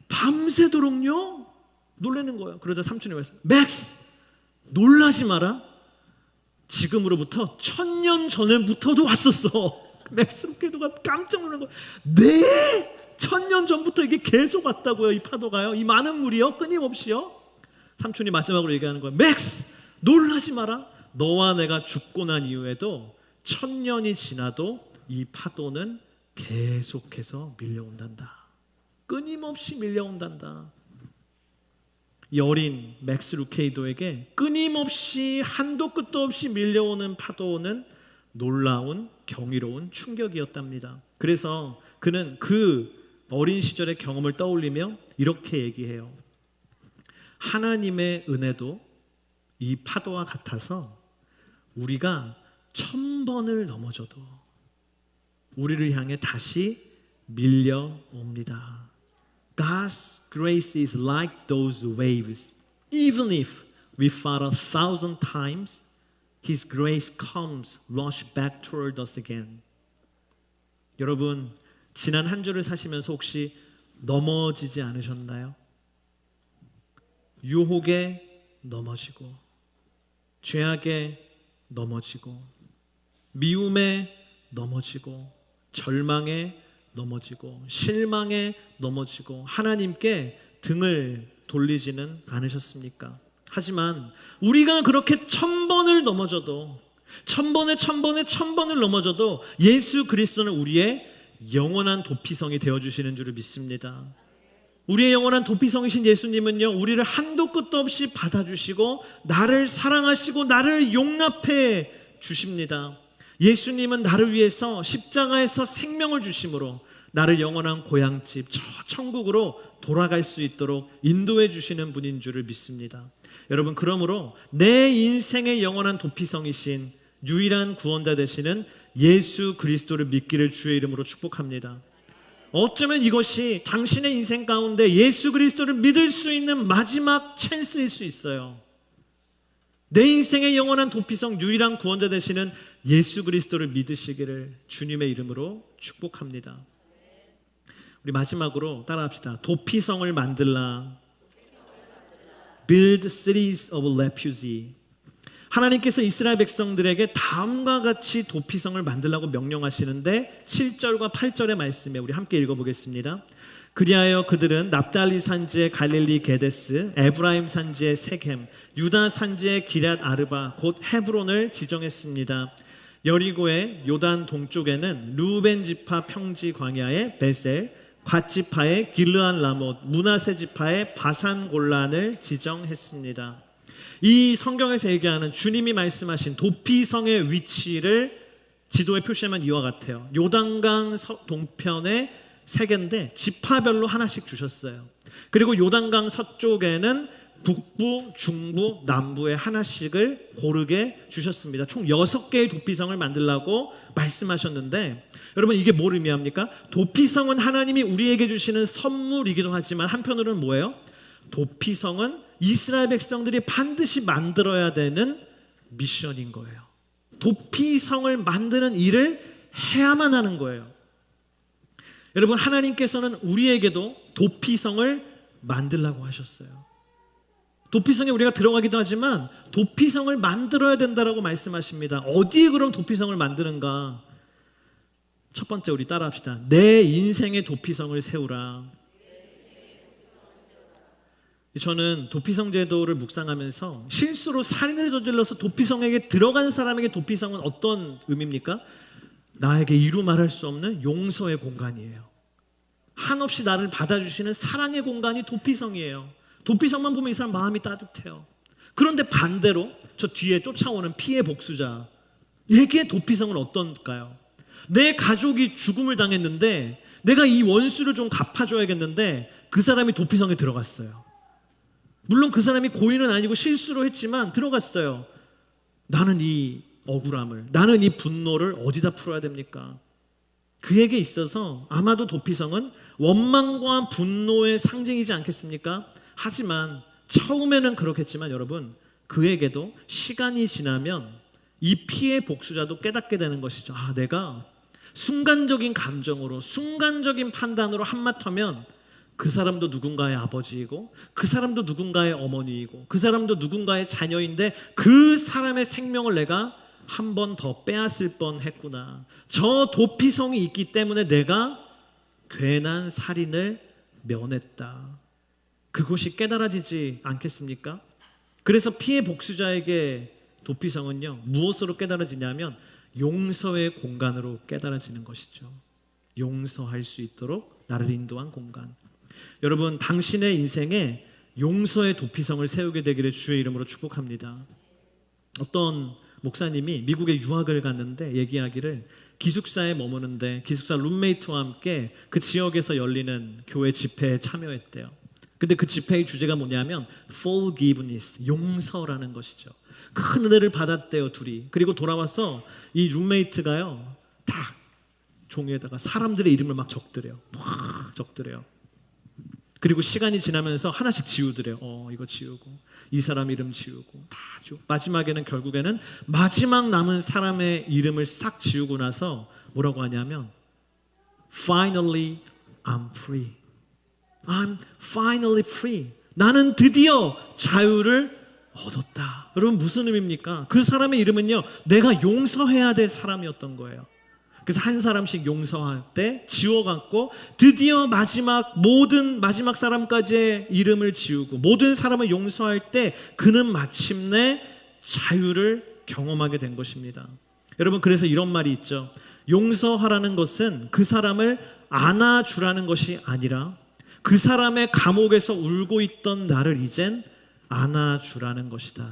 밤새도록요? 놀라는 거예요. 그러자 삼촌이 말했어요. 맥스, 놀라지 마라. 지금으로부터 1000년 전에부터도 왔었어. 맥스 루케이도가 깜짝 놀란 거야. 네? 1000년 전부터 이게 계속 왔다고요. 이 파도가요. 이 많은 물이요. 끊임없이요. 삼촌이 마지막으로 얘기하는 거야. 맥스, 놀라지 마라. 너와 내가 죽고 난 이후에도 1000년이 지나도 이 파도는 계속해서 밀려온단다. 끊임없이 밀려온단다. 이 어린 맥스 루케이도에게 끊임없이 한도 끝도 없이 밀려오는 파도는 놀라운 경이로운 충격이었답니다. 그래서 그는 그 어린 시절의 경험을 떠올리며 이렇게 얘기해요. 하나님의 은혜도 이 파도와 같아서 우리가 1000번을 넘어져도 우리를 향해 다시 밀려옵니다. God's grace is like those waves. Even if we fall 1,000 times, His grace comes rush back toward us again. 여러분, 지난 한 주를 사시면서 혹시 넘어지지 않으셨나요? 유혹에 넘어지고, 죄악에 넘어지고, 미움에 넘어지고, 절망에 넘어지고, 실망에 넘어지고, 하나님께 등을 돌리지는 않으셨습니까? 하지만 우리가 그렇게 1000번을 넘어져도, 1000번을 넘어져도 예수 그리스도는 우리의 영원한 도피성이 되어주시는 줄을 믿습니다. 우리의 영원한 도피성이신 예수님은요, 우리를 한도 끝도 없이 받아주시고 나를 사랑하시고 나를 용납해 주십니다. 예수님은 나를 위해서 십자가에서 생명을 주심으로 나를 영원한 고향집 저 천국으로 돌아갈 수 있도록 인도해 주시는 분인 줄을 믿습니다. 여러분, 그러므로 내 인생의 영원한 도피성이신 유일한 구원자 되시는 예수 그리스도를 믿기를 주의 이름으로 축복합니다. 어쩌면 이것이 당신의 인생 가운데 예수 그리스도를 믿을 수 있는 마지막 찬스일 수 있어요. 내 인생의 영원한 도피성 유일한 구원자 되시는 예수 그리스도를 믿으시기를 주님의 이름으로 축복합니다. 우리 마지막으로 따라합시다. 도피성을 만들라. Build cities of refuge. 하나님께서 이스라엘 백성들에게 다음과 같이 도피성을 만들라고 명령하시는데 7절과 8절의 말씀에 우리 함께 읽어보겠습니다. 그리하여 그들은 납달리 산지의 갈릴리 게데스, 에브라임 산지의 세겜, 유다 산지의 기럇 아르바 곧 헤브론을 지정했습니다. 여리고의 요단 동쪽에는 루벤 지파 평지 광야의 베셀, 갓 지파의 길르안 라못, 므낫세 지파의 바산 골란을 지정했습니다. 이 성경에서 얘기하는 주님이 말씀하신 도피성의 위치를 지도에 표시하면 이와 같아요. 요단강 동편에 3개인데 지파별로 하나씩 주셨어요. 그리고 요단강 서쪽에는 북부, 중부, 남부에 하나씩을 고르게 주셨습니다. 총 6개의 도피성을 만들라고 말씀하셨는데, 여러분, 이게 뭘 의미합니까? 도피성은 하나님이 우리에게 주시는 선물이기도 하지만 한편으로는 뭐예요? 도피성은 이스라엘 백성들이 반드시 만들어야 되는 미션인 거예요. 도피성을 만드는 일을 해야만 하는 거예요. 여러분, 하나님께서는 우리에게도 도피성을 만들라고 하셨어요. 도피성에 우리가 들어가기도 하지만 도피성을 만들어야 된다라고 말씀하십니다. 어디에 그럼 도피성을 만드는가? 첫 번째, 우리 따라합시다. 내 인생의 도피성을 세우라. 저는 도피성 제도를 묵상하면서 실수로 살인을 저질러서 도피성에게 들어간 사람에게 도피성은 어떤 의미입니까? 나에게 이루 말할 수 없는 용서의 공간이에요. 한없이 나를 받아주시는 사랑의 공간이 도피성이에요. 도피성만 보면 이 사람 마음이 따뜻해요. 그런데 반대로 저 뒤에 쫓아오는 피해 복수자에게 도피성은 어떤가요? 내 가족이 죽음을 당했는데 내가 이 원수를 좀 갚아줘야겠는데 그 사람이 도피성에 들어갔어요. 물론 그 사람이 고의는 아니고 실수로 했지만 들어갔어요. 나는 이 억울함을, 나는 이 분노를 어디다 풀어야 됩니까? 그에게 있어서 아마도 도피성은 원망과 분노의 상징이지 않겠습니까? 하지만 처음에는 그렇겠지만 여러분, 그에게도 시간이 지나면 이 피해 복수자도 깨닫게 되는 것이죠. 아, 내가 순간적인 감정으로, 순간적인 판단으로 한마터면 그 사람도 누군가의 아버지이고, 그 사람도 누군가의 어머니이고, 그 사람도 누군가의 자녀인데 그 사람의 생명을 내가 한 번 더 빼앗을 뻔했구나. 저 도피성이 있기 때문에 내가 괜한 살인을 면했다. 그것이 깨달아지지 않겠습니까? 그래서 피해 복수자에게 도피성은요, 무엇으로 깨달아지냐면 용서의 공간으로 깨달아지는 것이죠. 용서할 수 있도록 나를 인도한 공간. 여러분, 당신의 인생에 용서의 도피성을 세우게 되기를 주의 이름으로 축복합니다. 어떤 목사님이 미국에 유학을 갔는데 얘기하기를 기숙사에 머무는데 기숙사 룸메이트와 함께 그 지역에서 열리는 교회 집회에 참여했대요. 근데 그 집회의 주제가 뭐냐면 forgiveness, 용서라는 것이죠. 큰 은혜를 받았대요, 둘이. 그리고 돌아와서 이 룸메이트가요, 딱 종이에다가 사람들의 이름을 막 적더래요. 막 적더래요. 그리고 시간이 지나면서 하나씩 지우더래요. 이거 지우고, 이 사람 이름 지우고, 다 지우고. 마지막에는 결국에는 마지막 남은 사람의 이름을 싹 지우고 나서 뭐라고 하냐면 Finally, I'm free. I'm finally free. 나는 드디어 자유를 얻었다. 여러분, 무슨 의미입니까? 그 사람의 이름은요, 내가 용서해야 될 사람이었던 거예요. 그래서 한 사람씩 용서할 때 지워갖고 드디어 마지막 사람까지의 이름을 지우고 모든 사람을 용서할 때 그는 마침내 자유를 경험하게 된 것입니다. 여러분, 그래서 이런 말이 있죠. 용서하라는 것은 그 사람을 안아주라는 것이 아니라 그 사람의 감옥에서 울고 있던 나를 이젠 안아주라는 것이다.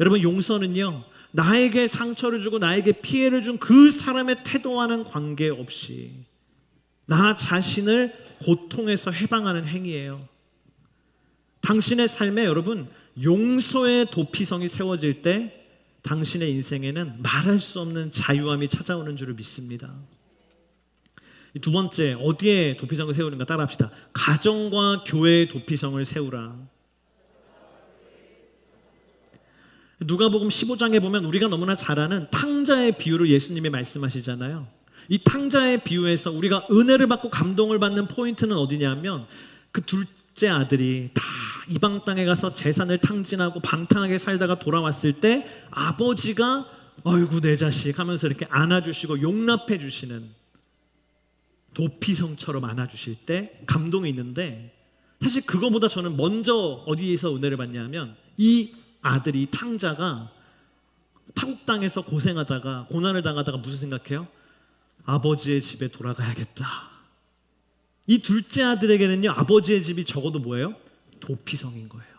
여러분, 용서는요, 나에게 상처를 주고 나에게 피해를 준 그 사람의 태도와는 관계없이 나 자신을 고통에서 해방하는 행위예요. 당신의 삶에 여러분, 용서의 도피성이 세워질 때 당신의 인생에는 말할 수 없는 자유함이 찾아오는 줄을 믿습니다. 두 번째, 어디에 도피성을 세우는가 따라합시다. 가정과 교회의 도피성을 세우라. 누가복음 15장에 보면 우리가 너무나 잘 아는 탕자의 비유를 예수님이 말씀하시잖아요. 이 탕자의 비유에서 우리가 은혜를 받고 감동을 받는 포인트는 어디냐면 그 둘째 아들이 다 이방 땅에 가서 재산을 탕진하고 방탕하게 살다가 돌아왔을 때 아버지가 아이고 내 자식 하면서 이렇게 안아주시고 용납해 주시는 도피성처럼 안아주실 때 감동이 있는데, 사실 그거보다 저는 먼저 어디에서 은혜를 받냐면 이 아들이, 탕자가 타국 땅에서 고생하다가 고난을 당하다가 무슨 생각해요? 아버지의 집에 돌아가야겠다. 이 둘째 아들에게는요, 아버지의 집이 적어도 뭐예요? 도피성인 거예요.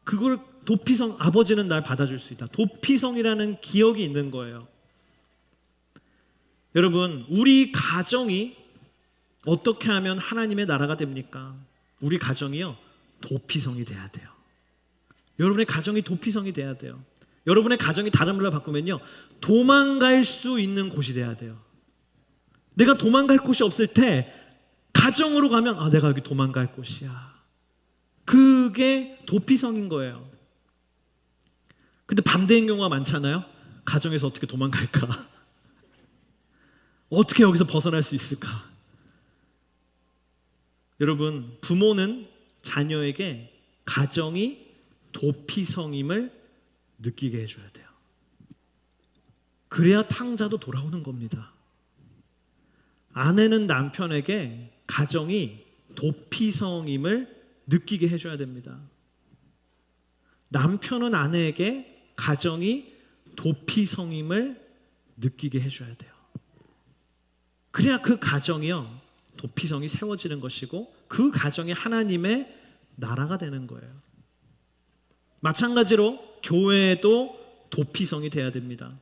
그걸 도피성, 아버지는 날 받아줄 수 있다. 도피성이라는 기억이 있는 거예요. 여러분, 우리 가정이 어떻게 하면 하나님의 나라가 됩니까? 우리 가정이요, 도피성이 돼야 돼요. 여러분의 가정이 도피성이 돼야 돼요. 여러분의 가정이 다른 말로 바꾸면요, 도망갈 수 있는 곳이 돼야 돼요. 내가 도망갈 곳이 없을 때 가정으로 가면 내가 여기 도망갈 곳이야. 그게 도피성인 거예요. 근데 반대인 경우가 많잖아요. 가정에서 어떻게 도망갈까? 어떻게 여기서 벗어날 수 있을까? 여러분, 부모는 자녀에게 가정이 도피성임을 느끼게 해줘야 돼요. 그래야 탕자도 돌아오는 겁니다. 아내는 남편에게 가정이 도피성임을 느끼게 해줘야 됩니다. 남편은 아내에게 가정이 도피성임을 느끼게 해줘야 돼요. 그래야 그 가정이요, 도피성이 세워지는 것이고 그 가정이 하나님의 나라가 되는 거예요. 마찬가지로 교회도 도피성이 돼야 됩니다.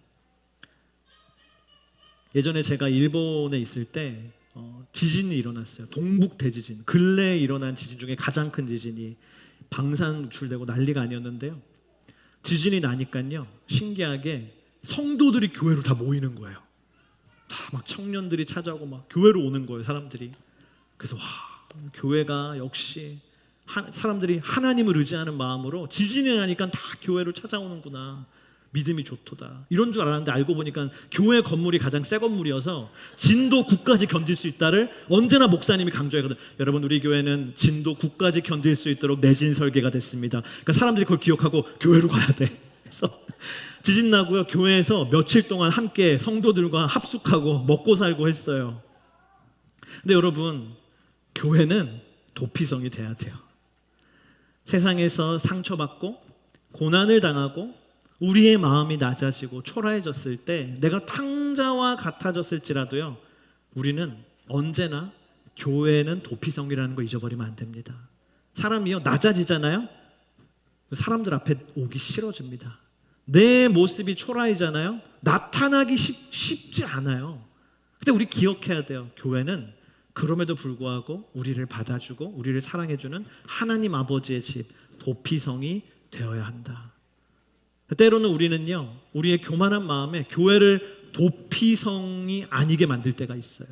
예전에 제가 일본에 있을 때 지진이 일어났어요. 동북 대지진. 근래에 일어난 지진 중에 가장 큰 지진이 방산 노출되고 난리가 아니었는데요. 지진이 나니까요, 신기하게 성도들이 교회로 다 모이는 거예요. 다 막 청년들이 찾아오고 막 교회로 오는 거예요, 사람들이. 그래서 교회가 역시 사람들이 하나님을 의지하는 마음으로 지진이 나니까 다 교회로 찾아오는구나. 믿음이 좋도다. 이런 줄 알았는데 알고 보니까 교회 건물이 가장 새 건물이어서 진도 9까지 견딜 수 있다를 언제나 목사님이 강조하거든요. 여러분, 우리 교회는 진도 9까지 견딜 수 있도록 내진 설계가 됐습니다. 그러니까 사람들이 그걸 기억하고 교회로 가야 돼. 그래서 지진 나고요. 교회에서 며칠 동안 함께 성도들과 합숙하고 먹고 살고 했어요. 근데 여러분, 교회는 도피성이 돼야 돼요. 세상에서 상처받고 고난을 당하고 우리의 마음이 낮아지고 초라해졌을 때 내가 탕자와 같아졌을지라도요, 우리는 언제나 교회는 도피성이라는 거 잊어버리면 안 됩니다. 사람이요, 낮아지잖아요. 사람들 앞에 오기 싫어집니다. 내 모습이 초라해지잖아요. 나타나기 쉽지 않아요. 근데 우리 기억해야 돼요. 교회는 그럼에도 불구하고 우리를 받아주고 우리를 사랑해주는 하나님 아버지의 집, 도피성이 되어야 한다. 때로는 우리는요, 우리의 교만한 마음에 교회를 도피성이 아니게 만들 때가 있어요.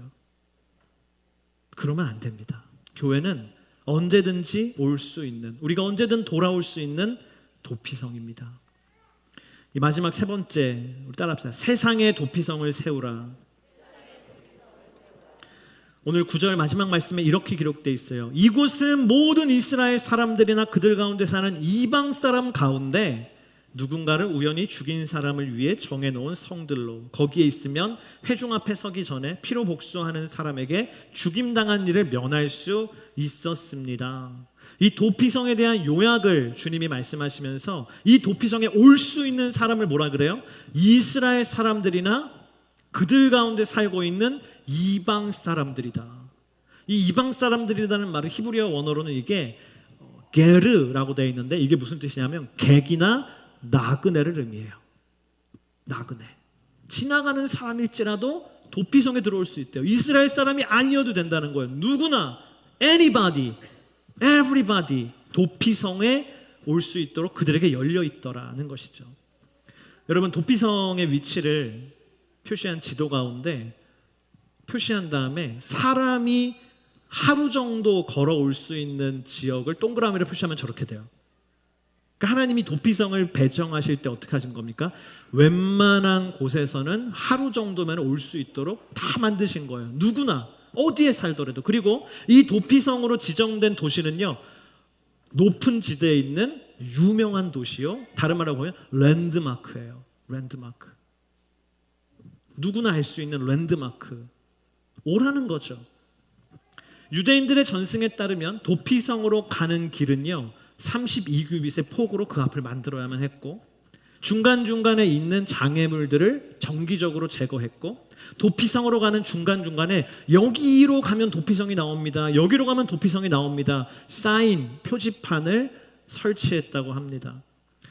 그러면 안 됩니다. 교회는 언제든지 올 수 있는, 우리가 언제든 돌아올 수 있는 도피성입니다. 이 마지막 세 번째, 우리 따라합시다. 세상의 도피성을 세우라. 오늘 9절 마지막 말씀에 이렇게 기록되어 있어요. 이곳은 모든 이스라엘 사람들이나 그들 가운데 사는 이방 사람 가운데 누군가를 우연히 죽인 사람을 위해 정해놓은 성들로, 거기에 있으면 회중 앞에 서기 전에 피로 복수하는 사람에게 죽임당한 일을 면할 수 있었습니다. 이 도피성에 대한 요약을 주님이 말씀하시면서 이 도피성에 올 수 있는 사람을 뭐라 그래요? 이스라엘 사람들이나 그들 가운데 살고 있는 이방 사람들이다. 이 이방 사람들이라는 말은 히브리어 원어로는 이게 게르라고 되어 있는데, 이게 무슨 뜻이냐면 객이나 나그네를 의미해요. 나그네, 지나가는 사람일지라도 도피성에 들어올 수 있대요. 이스라엘 사람이 아니어도 된다는 거예요. 누구나, anybody, everybody 도피성에 올 수 있도록 그들에게 열려 있더라는 것이죠. 여러분, 도피성의 위치를 표시한 지도 가운데 표시한 다음에 사람이 하루 정도 걸어올 수 있는 지역을 동그라미로 표시하면 저렇게 돼요. 그러니까 하나님이 도피성을 배정하실 때 어떻게 하신 겁니까? 웬만한 곳에서는 하루 정도면 올 수 있도록 다 만드신 거예요. 누구나 어디에 살더라도. 그리고 이 도피성으로 지정된 도시는요, 높은 지대에 있는 유명한 도시요, 다른 말로 보면 랜드마크예요. 랜드마크. 누구나 알 수 있는 랜드마크. 오라는 거죠. 유대인들의 전승에 따르면 도피성으로 가는 길은요 32규빗의 폭으로 그 앞을 만들어야만 했고, 중간중간에 있는 장애물들을 정기적으로 제거했고, 도피성으로 가는 중간중간에 여기로 가면 도피성이 나옵니다, 여기로 가면 도피성이 나옵니다, 사인, 표지판을 설치했다고 합니다.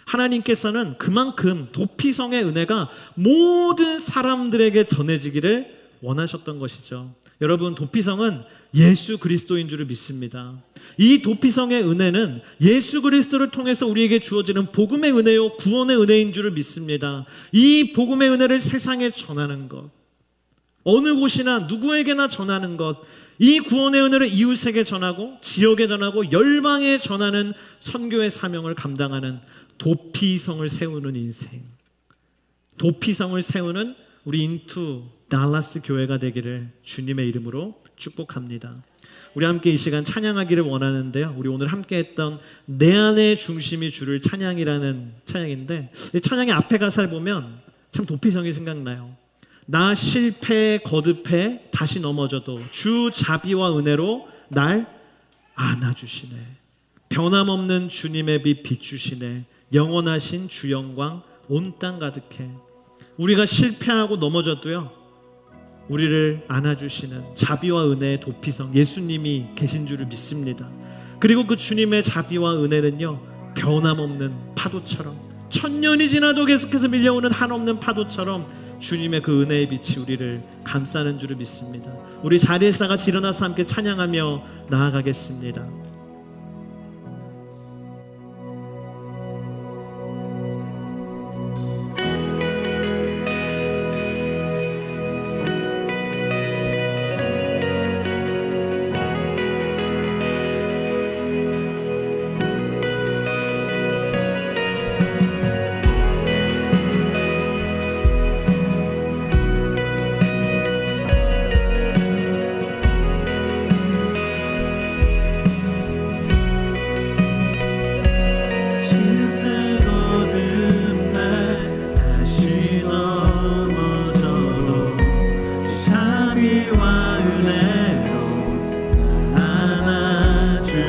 하나님께서는 그만큼 도피성의 은혜가 모든 사람들에게 전해지기를 원하셨던 것이죠. 여러분, 도피성은 예수 그리스도인 줄을 믿습니다. 이 도피성의 은혜는 예수 그리스도를 통해서 우리에게 주어지는 복음의 은혜요, 구원의 은혜인 줄을 믿습니다. 이 복음의 은혜를 세상에 전하는 것, 어느 곳이나 누구에게나 전하는 것, 이 구원의 은혜를 이웃에게 전하고 지역에 전하고 열방에 전하는 선교의 사명을 감당하는 도피성을 세우는 인생, 도피성을 세우는 우리 인투 달라스 교회가 되기를 주님의 이름으로 축복합니다. 우리 함께 이 시간 찬양하기를 원하는데요, 우리 오늘 함께 했던 내 안의 중심이 주를 찬양이라는 찬양인데, 이 찬양의 앞에 가사를 보면 참 도피성이 생각나요. 나 실패 거듭해 다시 넘어져도 주 자비와 은혜로 날 안아주시네. 변함없는 주님의 빛 비추시네. 영원하신 주 영광 온 땅 가득해. 우리가 실패하고 넘어져도요, 우리를 안아주시는 자비와 은혜의 도피성 예수님이 계신 줄을 믿습니다. 그리고 그 주님의 자비와 은혜는요, 변함없는 파도처럼, 천년이 지나도 계속해서 밀려오는 한없는 파도처럼 주님의 그 은혜의 빛이 우리를 감싸는 줄을 믿습니다. 우리 자리에서 같이 일어나서 함께 찬양하며 나아가겠습니다.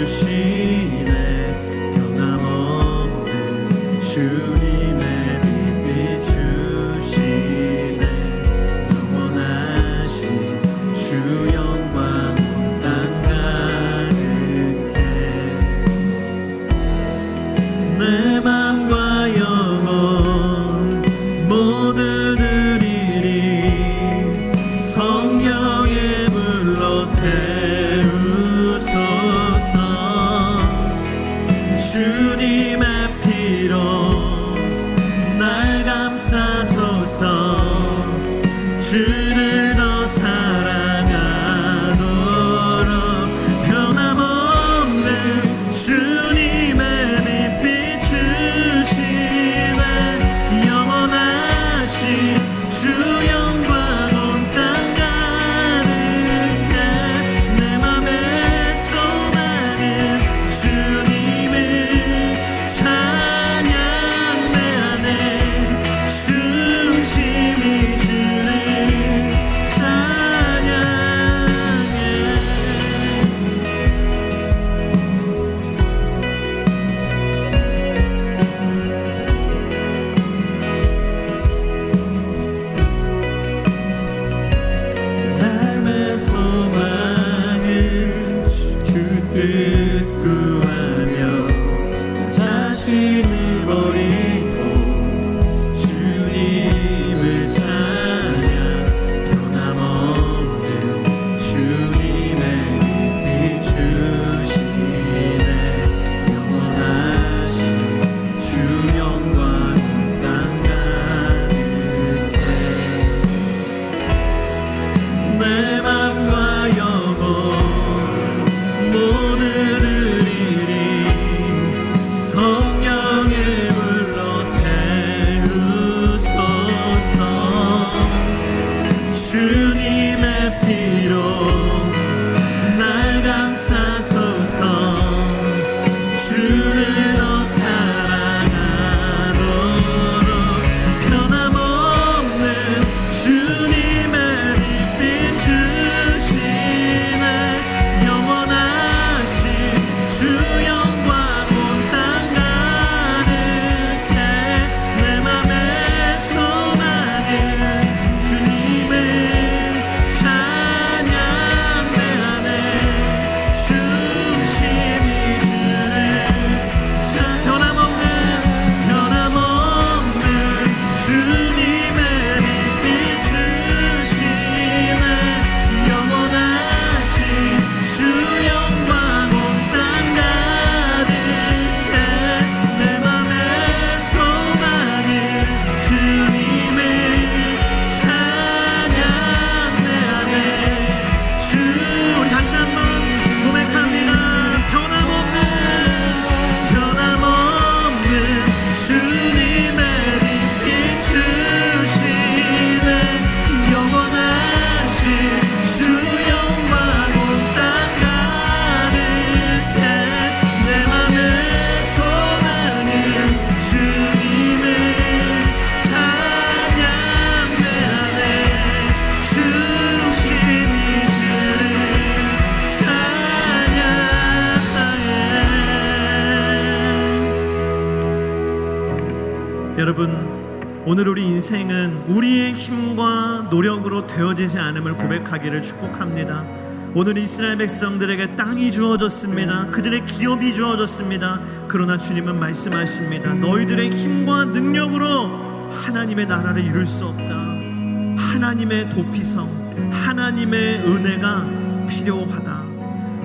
주시네. 변함없는 주님의 빛 비추시네. 영원하신 주 영광 온 땅 가득해. 내 맘과 영혼 모두 드리리. 성령의 불로 태우소서. 주님의 피로 날 감싸소서. 주를 더 사랑하도록. 변함없는 주님의 빛 비추시네. 영원하신 주 영광 온 땅 가득해. 내 맘의 소망은 주님을 찬양. 내 안에 중심이 주를 찬양해. 삶의 소망은 주 뜻 구하며 나 자신을 버리고 주님을 찬양. 변함없는 주님의 빛 비추시네. 영원하신 주 영광 온 땅 가득해. 내 맘과 영혼 모두 드리리. 성령의 불로 태우소서. 주님의 피로 날 감싸소서. 주를 더 사랑하도록. 변함없는 주님의 빛 비추시네. 영원하신 주 영광 온 땅 가득해. 내 맘의 소망은 주님을 찬양. 내 안에 중심이 주를 찬. 변함없는 주님의 빛 비추시네. 영원하신 주 영광 온 땅 가득해. 내 맘의 소망은 주님을 찬양. 내 안에 주. 우리 다시 한번 고백합니다. 변함없는 주님의 빛 비추시네. 영원하신 주 영광 온 땅 가득해. 내 맘의 소망은 주님을 찬양. 내 안에 중심이 주를 찬양하네. 여러분, 오늘 우리 인생은 우리의 힘과 노력으로 되어지지 않음을 고백하기를 축복합니다. 오늘 이스라엘 백성들에게 땅이 주어졌습니다. 그들의 기업이 주어졌습니다. 그러나 주님은 말씀하십니다. 너희들의 힘과 능력으로 하나님의 나라를 이룰 수 없다. 하나님의 도피성, 하나님의 은혜가 필요하다.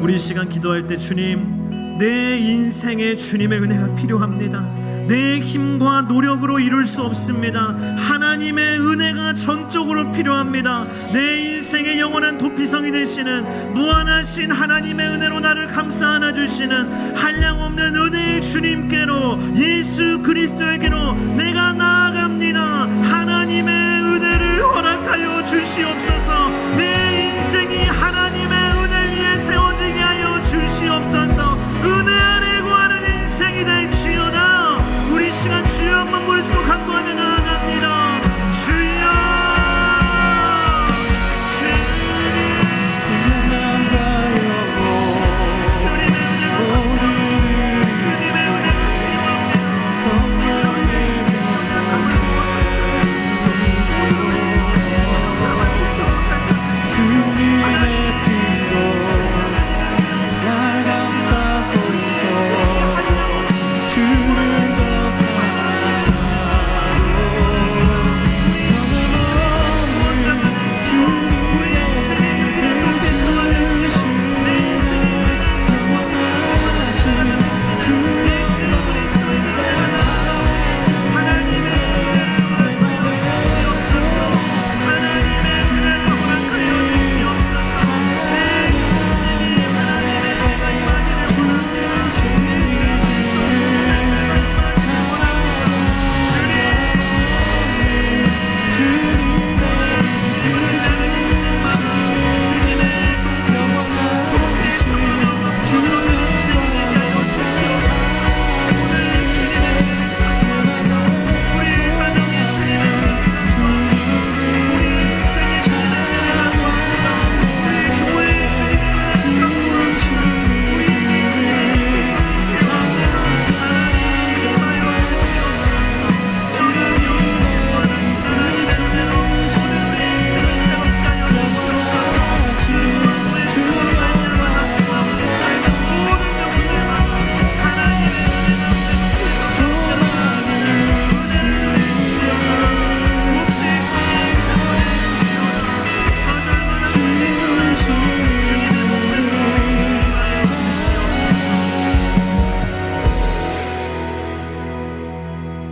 우리 이 시간 기도할 때 주님, 내 인생에 주님의 은혜가 필요합니다. 내 힘과 노력으로 이룰 수 없습니다. 하나님의 은혜가 전적으로 필요합니다. 내 인생의 영원한 도피성이 되시는 무한하신 하나님의 은혜로 나를 감싸 안아주시는 한량없는 은혜의 주님께로, 예수 그리스도에게로 내가 나아갑니다. 하나님의 은혜를 허락하여 주시옵소서. 내 인생이 하나님의 은혜 위에 세워지게 하여 주시옵소서. 은혜 안에 구하는 인생이 될지어다. 우리 시간 주여 한번 무릎 꿇고 간구하며 나아갑니다. 주여, 주님의 은혜가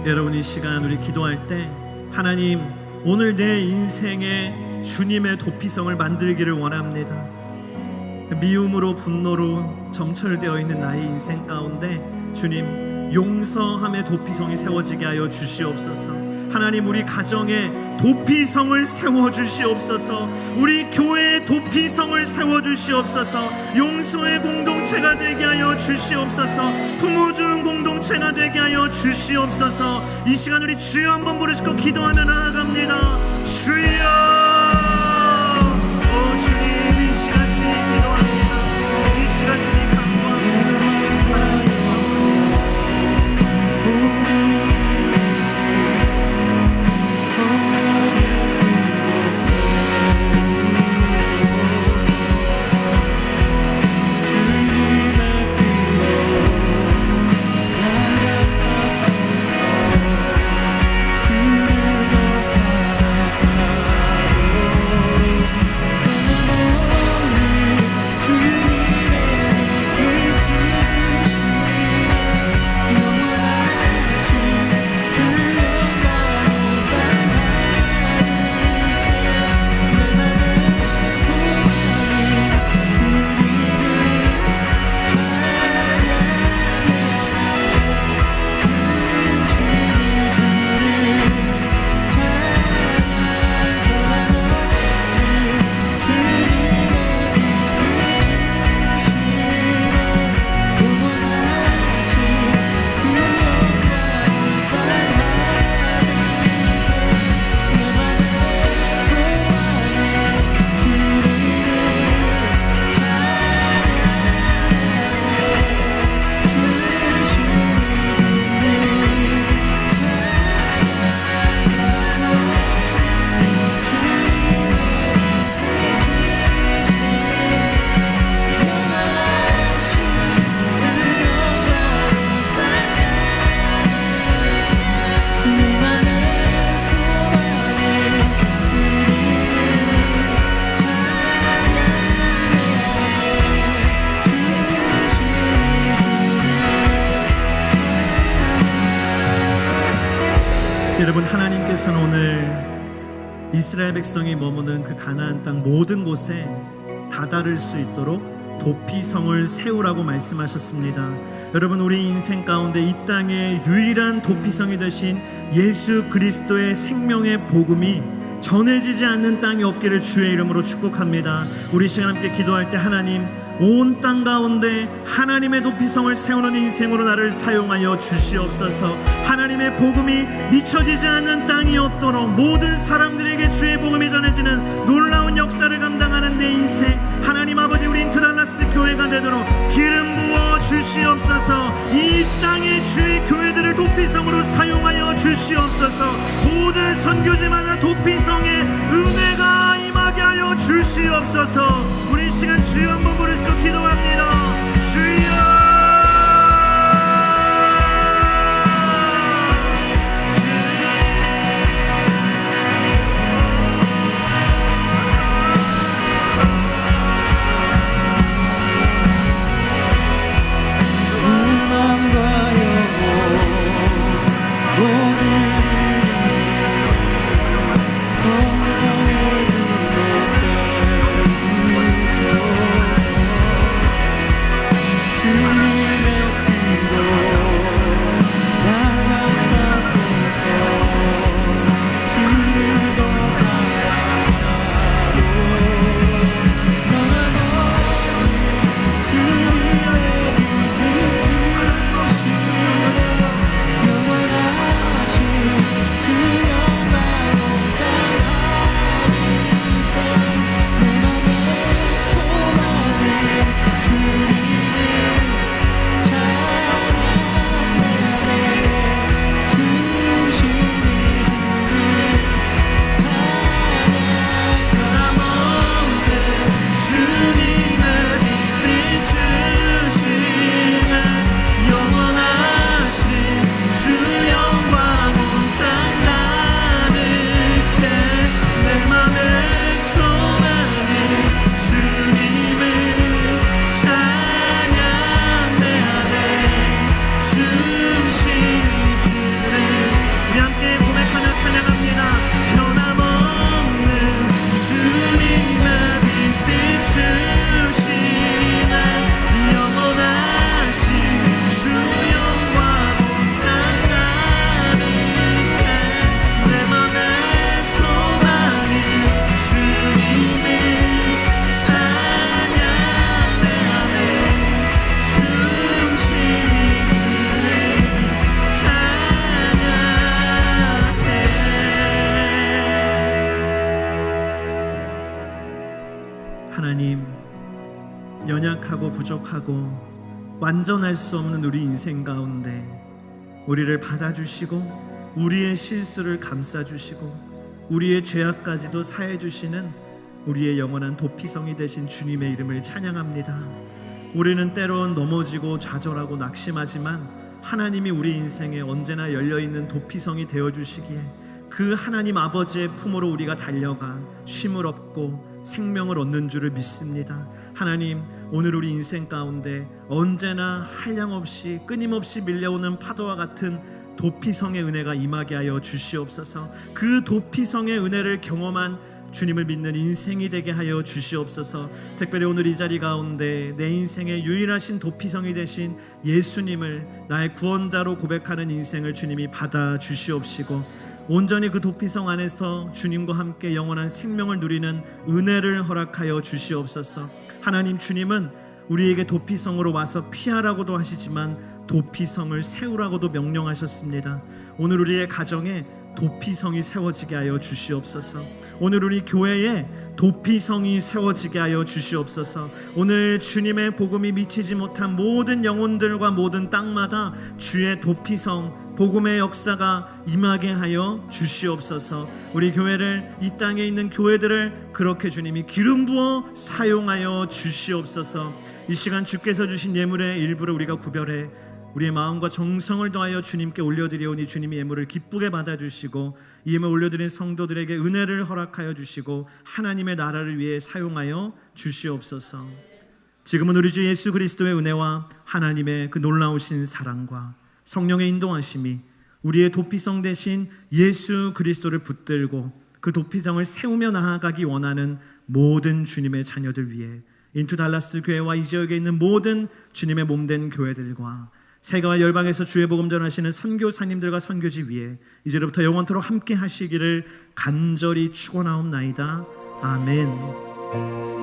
여러분, 이 시간 우리 기도할 때 하나님, 오늘 내 인생에 주님의 도피성을 만들기를 원합니다. 미움으로 분노로 점철되어 있는 나의 인생 가운데 주님, 용서함의 도피성이 세워지게 하여 주시옵소서. 하나님, 우리 가정에 도피성을 세워주시옵소서. 우리 교회에 도피성을 세워주시옵소서. 용서의 공동체가 되게 하여 주시옵소서. 품어주는 공동체가 되게 하여 주시옵소서. 이 시간 우리 주여 한번 부르시고 기도하며 나아갑니다. 주여, 오 주님, 이 시간 주님 기도합니다. 이 시간 주님 간구합니다. 하나님, 여러분, 하나님께서는 오늘 이스라엘 백성이 머무는 그 가나안 땅 모든 곳에 다다를 수 있도록 도피성을 세우라고 말씀하셨습니다. 여러분, 우리 인생 가운데 이 땅의 유일한 도피성이 되신 예수 그리스도의 생명의 복음이 전해지지 않는 땅이 없기를 주의 이름으로 축복합니다. 우리 시간 함께 기도할 때 하나님, 온 땅 가운데 하나님의 도피성을 세우는 인생으로 나를 사용하여 주시옵소서. 하나님의 복음이 미쳐지지 않는 땅이 없도록 모든 사람들에게 주의 복음이 전해지는 놀라운 역사를 감당하는 내 인생, 하나님 아버지, 우리 인터달라스 교회가 되도록 기름 부어 주시옵소서. 이 땅의 주의 교회들을 도피성으로 사용하여 주시옵소서. 모든 선교지마다 도피성의 은혜가 임하게 하여 주시옵소서. 우리 시간 주여 한번 부르시고 기도합니다. 주여, 부족하고 완전할 수 없는 우리 인생 가운데 우리를 받아주시고 우리의 실수를 감싸주시고 우리의 죄악까지도 사해주시는 우리의 영원한 도피성이 되신 주님의 이름을 찬양합니다. 우리는 때론 넘어지고 좌절하고 낙심하지만 하나님이 우리 인생에 언제나 열려있는 도피성이 되어주시기에 그 하나님 아버지의 품으로 우리가 달려가 쉼을 얻고 생명을 얻는 줄을 믿습니다. 하나님, 오늘 우리 인생 가운데 언제나 한량없이 끊임없이 밀려오는 파도와 같은 도피성의 은혜가 임하게 하여 주시옵소서. 그 도피성의 은혜를 경험한 주님을 믿는 인생이 되게 하여 주시옵소서. 특별히 오늘 이 자리 가운데 내 인생의 유일하신 도피성이 되신 예수님을 나의 구원자로 고백하는 인생을 주님이 받아 주시옵시고 온전히 그 도피성 안에서 주님과 함께 영원한 생명을 누리는 은혜를 허락하여 주시옵소서. 하나님, 주님은 우리에게 도피성으로 와서 피하라고도 하시지만 도피성을 세우라고도 명령하셨습니다. 오늘 우리의 가정에 도피성이 세워지게 하여 주시옵소서. 오늘 우리 교회에 도피성이 세워지게 하여 주시옵소서. 오늘 주님의 복음이 미치지 못한 모든 영혼들과 모든 땅마다 주의 도피성, 복음의 역사가 임하게 하여 주시옵소서. 우리 교회를, 이 땅에 있는 교회들을 그렇게 주님이 기름 부어 사용하여 주시옵소서. 이 시간 주께서 주신 예물의 일부를 우리가 구별해 우리의 마음과 정성을 더하여 주님께 올려드리오니 주님이 예물을 기쁘게 받아주시고 이 예물 올려드린 성도들에게 은혜를 허락하여 주시고 하나님의 나라를 위해 사용하여 주시옵소서. 지금은 우리 주 예수 그리스도의 은혜와 하나님의 그 놀라우신 사랑과 성령의 인도하심이 우리의 도피성 대신 예수 그리스도를 붙들고 그 도피성을 세우며 나아가기 원하는 모든 주님의 자녀들 위해 인투 달라스 교회와 이 지역에 있는 모든 주님의 몸된 교회들과 세계와 열방에서 주의 복음 전하시는 선교사님들과 선교지 위에 이제로부터 영원토록 함께 하시기를 간절히 축원하옵나이다. 아멘.